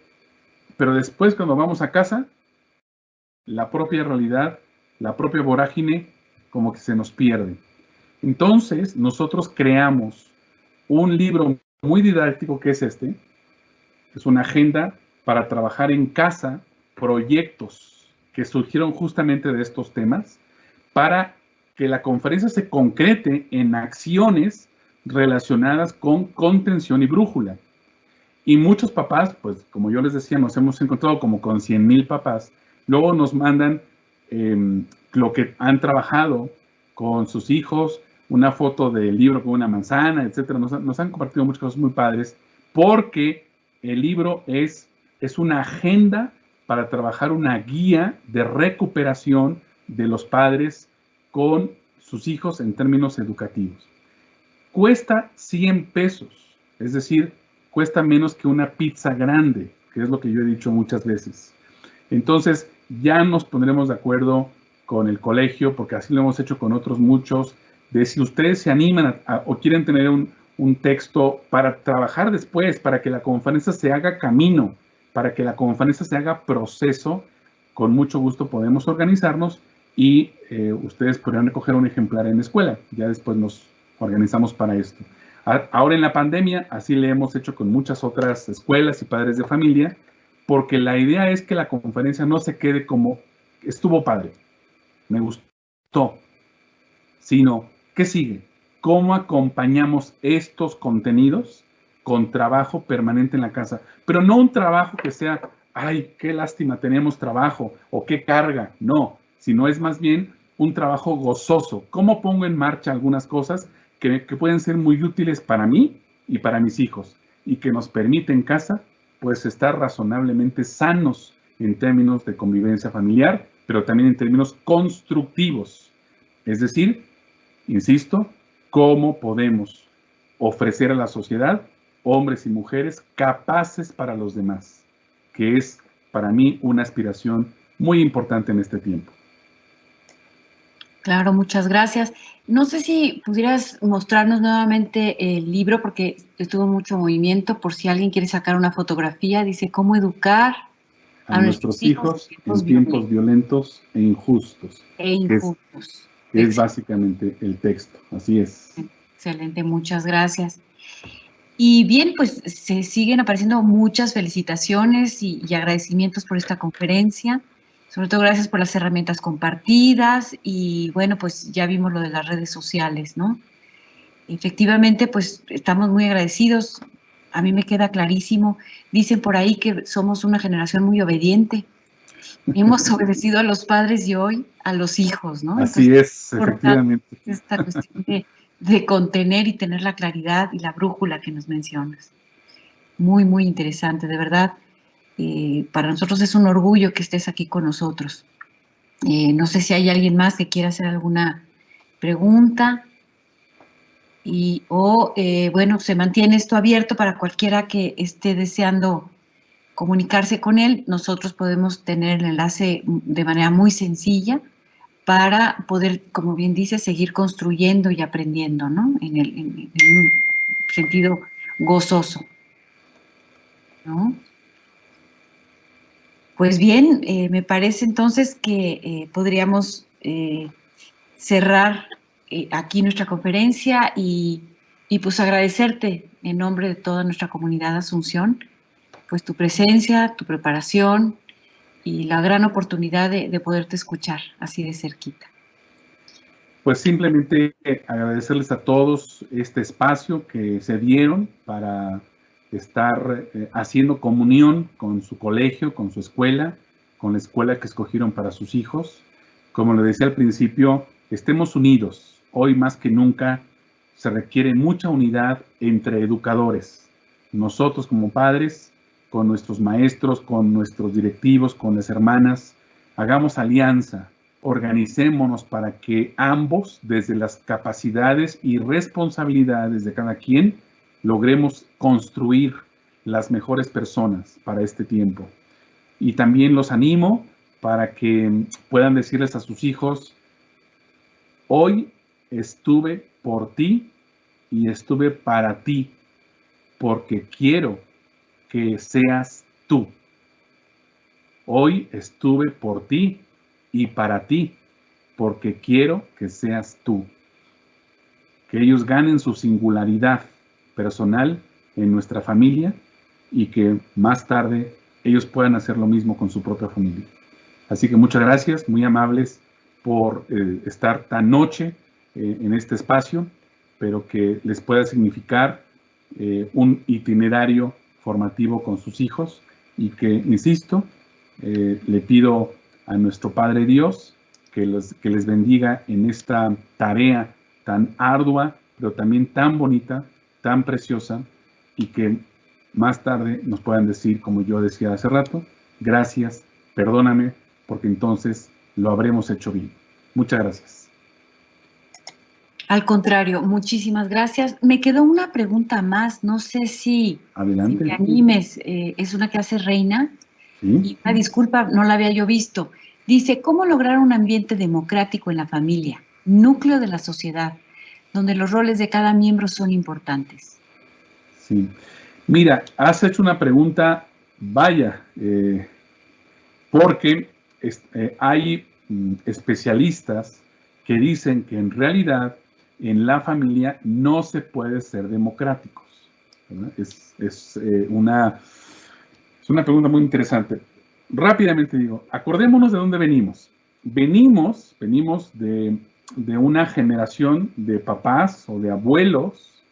pero después cuando vamos a casa, la propia realidad, la propia vorágine, como que se nos pierde. Entonces, nosotros creamos un libro muy didáctico que es este. Es una agenda para trabajar en casa, proyectos que surgieron justamente de estos temas, para que la conferencia se concrete en acciones relacionadas con contención y brújula. Y muchos papás, pues como yo les decía, nos hemos encontrado como con 100,000 papás, luego nos mandan lo que han trabajado con sus hijos, una foto del libro con una manzana, etcétera. Nos han compartido muchas cosas muy padres, porque el libro es una agenda para trabajar una guía de recuperación de los padres con sus hijos en términos educativos. Cuesta 100 pesos, es decir, cuesta menos que una pizza grande, que es lo que yo he dicho muchas veces. Entonces, ya nos pondremos de acuerdo con el colegio, porque así lo hemos hecho con otros muchos, de si ustedes se animan o quieren tener un texto para trabajar después, para que la conferencia se haga camino, para que la conferencia se haga proceso, con mucho gusto podemos organizarnos y ustedes podrían recoger un ejemplar en la escuela. Ya después nos organizamos para esto. Ahora en la pandemia, así le hemos hecho con muchas otras escuelas y padres de familia, porque la idea es que la conferencia no se quede como estuvo padre, me gustó, sino ¿qué sigue? ¿Cómo acompañamos estos contenidos con trabajo permanente en la casa? Pero no un trabajo que sea, ay, qué lástima, tenemos trabajo, o qué carga, no, sino es más bien un trabajo gozoso. ¿Cómo pongo en marcha algunas cosas que pueden ser muy útiles para mí y para mis hijos y que nos permite en casa pues estar razonablemente sanos en términos de convivencia familiar, pero también en términos constructivos? Es decir, insisto, ¿cómo podemos ofrecer a la sociedad hombres y mujeres capaces para los demás? Que es para mí una aspiración muy importante en este tiempo. Claro, muchas gracias. No sé si pudieras mostrarnos nuevamente el libro, porque tuvo mucho movimiento, por si alguien quiere sacar una fotografía. Dice, ¿cómo educar a nuestros hijos en tiempos violentos e injustos? Que es básicamente el texto, así es. Excelente, muchas gracias. Y bien, pues se siguen apareciendo muchas felicitaciones y agradecimientos por esta conferencia. Sobre todo gracias por las herramientas compartidas y bueno, pues ya vimos lo de las redes sociales, ¿no? Efectivamente, pues estamos muy agradecidos. A mí me queda clarísimo. Dicen por ahí que somos una generación muy obediente. Hemos obedecido a los padres y hoy a los hijos, ¿no? Así entonces, es, efectivamente. Esta cuestión de contener y tener la claridad y la brújula que nos mencionas. Muy, muy interesante, de verdad. Para nosotros es un orgullo que estés aquí con nosotros. No sé si hay alguien más que quiera hacer alguna pregunta bueno, se mantiene esto abierto para cualquiera que esté deseando comunicarse con él. Nosotros podemos tener el enlace de manera muy sencilla para poder, como bien dice, seguir construyendo y aprendiendo, ¿no? En un sentido gozoso, ¿no? Pues bien, me parece entonces que podríamos cerrar aquí nuestra conferencia y pues agradecerte en nombre de toda nuestra comunidad Asunción, pues tu presencia, tu preparación y la gran oportunidad de poderte escuchar así de cerquita. Pues simplemente agradecerles a todos este espacio que se dieron para estar haciendo comunión con su colegio, con su escuela, con la escuela que escogieron para sus hijos. Como le decía al principio, estemos unidos. Hoy más que nunca se requiere mucha unidad entre educadores. Nosotros como padres, con nuestros maestros, con nuestros directivos, con las hermanas, hagamos alianza, organicémonos para que ambos, desde las capacidades y responsabilidades de cada quien, logremos construir las mejores personas para este tiempo. Y también los animo para que puedan decirles a sus hijos, hoy estuve por ti y estuve para ti, porque quiero que seas tú. Hoy estuve por ti y para ti, porque quiero que seas tú. Que ellos ganen su singularidad personal en nuestra familia y que más tarde ellos puedan hacer lo mismo con su propia familia. Así que muchas gracias, muy amables por estar tan noche en este espacio, pero que les pueda significar un itinerario formativo con sus hijos y que, insisto, le pido a nuestro Padre Dios que les bendiga en esta tarea tan ardua, pero también tan bonita, tan preciosa, y que más tarde nos puedan decir, como yo decía hace rato, gracias, perdóname, porque entonces lo habremos hecho bien. Muchas gracias. Al contrario, muchísimas gracias. Me quedó una pregunta más, no sé si te animes, es una que hace Reina, ¿sí? Y una disculpa, no la había yo visto. Dice, ¿cómo lograr un ambiente democrático en la familia, núcleo de la sociedad, donde los roles de cada miembro son importantes? Sí, mira, has hecho una pregunta, vaya, porque hay especialistas que dicen que en realidad en la familia no se puede ser democráticos, ¿verdad? Es una pregunta muy interesante. Rápidamente digo, acordémonos de dónde venimos. Venimos de una generación de papás o de abuelos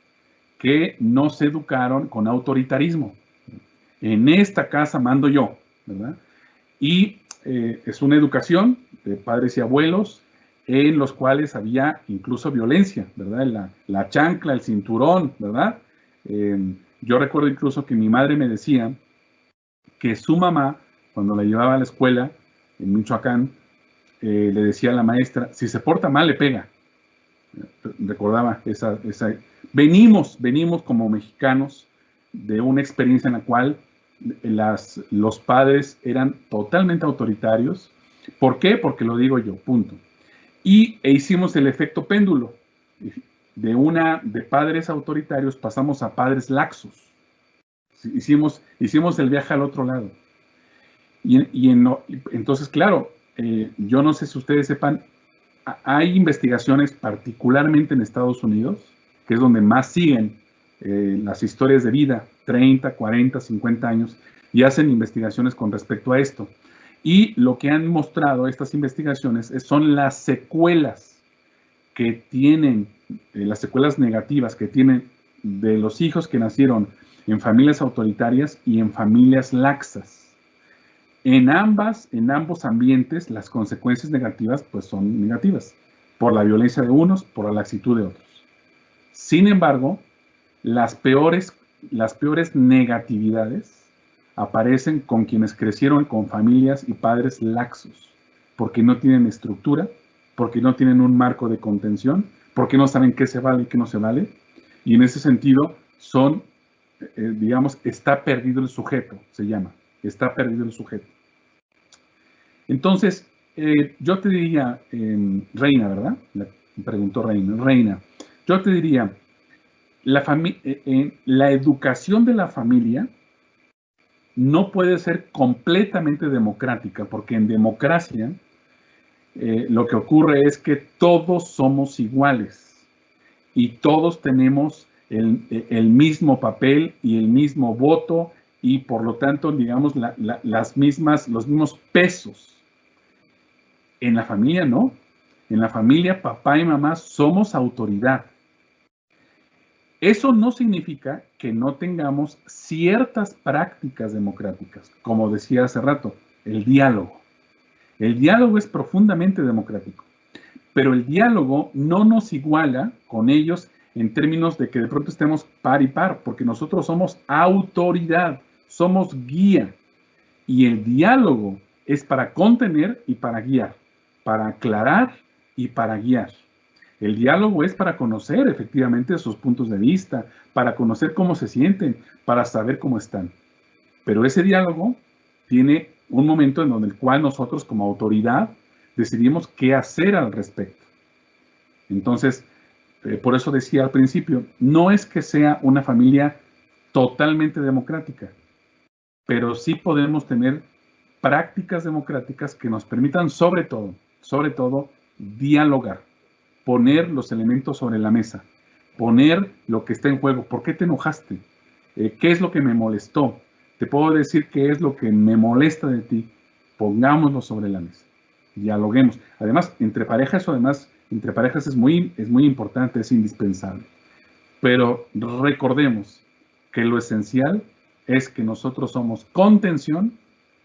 que no se educaron con autoritarismo. En esta casa mando yo, ¿verdad? Y es una educación de padres y abuelos en los cuales había incluso violencia, ¿verdad? La chancla, el cinturón, ¿verdad? Yo recuerdo incluso que mi madre me decía que su mamá, cuando la llevaba a la escuela en Michoacán, le decía a la maestra, si se porta mal, le pega. Recordaba esa. Venimos como mexicanos de una experiencia en la cual los padres eran totalmente autoritarios. ¿Por qué? Porque lo digo yo, punto. E hicimos el efecto péndulo. De padres autoritarios pasamos a padres laxos. Hicimos el viaje al otro lado. Entonces, claro, yo no sé si ustedes sepan, hay investigaciones particularmente en Estados Unidos, que es donde más siguen las historias de vida, 30, 40, 50 años, y hacen investigaciones con respecto a esto. Y lo que han mostrado estas investigaciones son las secuelas que tienen, las secuelas negativas que tienen de los hijos que nacieron en familias autoritarias y en familias laxas. En ambos ambientes, las consecuencias negativas pues son negativas, por la violencia de unos, por la laxitud de otros. Sin embargo, las peores negatividades aparecen con quienes crecieron con familias y padres laxos, porque no tienen estructura, porque no tienen un marco de contención, porque no saben qué se vale y qué no se vale, y en ese sentido son, digamos, está perdido el sujeto, se llama, está perdido el sujeto. Entonces, yo te diría, Reina, ¿verdad? Me preguntó Reina, yo te diría, la educación de la familia no puede ser completamente democrática, porque en democracia lo que ocurre es que todos somos iguales y todos tenemos el mismo papel y el mismo voto y por lo tanto, digamos, los mismos pesos. En la familia no. En la familia, papá y mamá somos autoridad. Eso no significa que no tengamos ciertas prácticas democráticas, como decía hace rato, el diálogo. El diálogo es profundamente democrático, pero el diálogo no nos iguala con ellos en términos de que de pronto estemos par y par, porque nosotros somos autoridad, somos guía, y el diálogo es para contener y para guiar, para aclarar y para guiar. El diálogo es para conocer efectivamente sus puntos de vista, para conocer cómo se sienten, para saber cómo están. Pero ese diálogo tiene un momento en el cual nosotros como autoridad decidimos qué hacer al respecto. Entonces, por eso decía al principio, no es que sea una familia totalmente democrática, pero sí podemos tener prácticas democráticas que nos permitan sobre todo, dialogar. Poner los elementos sobre la mesa, poner lo que está en juego. ¿Por qué te enojaste? ¿Qué es lo que me molestó? Te puedo decir qué es lo que me molesta de ti. Pongámoslo sobre la mesa. Dialoguemos. Además, entre parejas es muy importante, es indispensable. Pero recordemos que lo esencial es que nosotros somos contención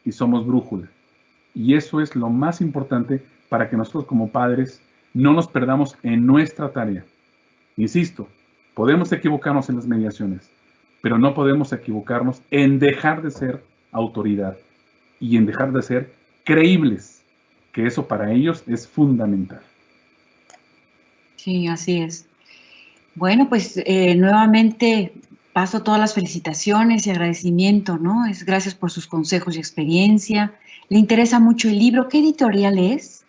y somos brújula. Y eso es lo más importante para que nosotros como padres no nos perdamos en nuestra tarea. Insisto, podemos equivocarnos en las mediaciones, pero no podemos equivocarnos en dejar de ser autoridad y en dejar de ser creíbles, que eso para ellos es fundamental. Sí, así es. Bueno, pues nuevamente paso todas las felicitaciones y agradecimiento, ¿no? Gracias por sus consejos y experiencia. Le interesa mucho el libro. ¿Qué editorial es?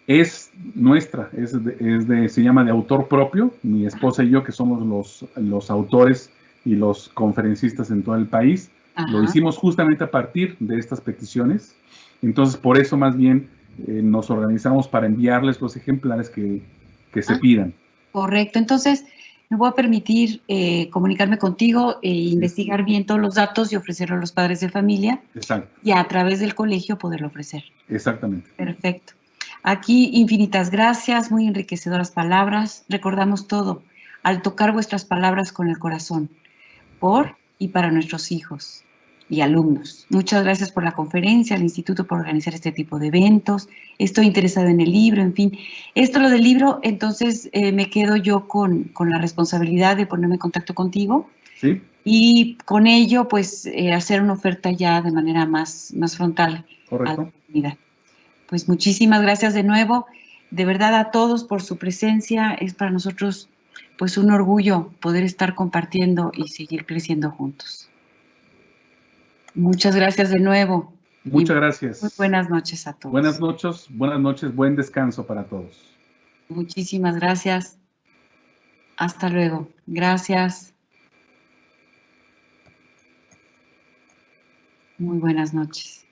Es nuestra, se llama de autor propio, mi esposa y yo que somos los autores y los conferencistas en todo el país. Ajá. Lo hicimos justamente a partir de estas peticiones Entonces, por eso más bien nos organizamos para enviarles los ejemplares que se pidan. Correcto. Entonces, me voy a permitir comunicarme contigo e investigar bien todos los datos y ofrecerlo a los padres de familia. Exacto. Y a través del colegio poderlo ofrecer. Exactamente. Perfecto. Aquí, infinitas gracias, muy enriquecedoras palabras. Recordamos todo, al tocar vuestras palabras con el corazón, por y para nuestros hijos y alumnos. Muchas gracias por la conferencia, al Instituto por organizar este tipo de eventos. Estoy interesado en el libro, en fin. Esto, lo del libro, entonces me quedo yo con la responsabilidad de ponerme en contacto contigo. Sí. Y con ello, pues, hacer una oferta ya de manera más frontal. Correcto. A la comunidad. Pues muchísimas gracias de nuevo, de verdad a todos por su presencia. Es para nosotros pues un orgullo poder estar compartiendo y seguir creciendo juntos. Muchas gracias de nuevo. Muchas gracias. Muy buenas noches a todos. Buenas noches, buen descanso para todos. Muchísimas gracias. Hasta luego. Gracias. Muy buenas noches.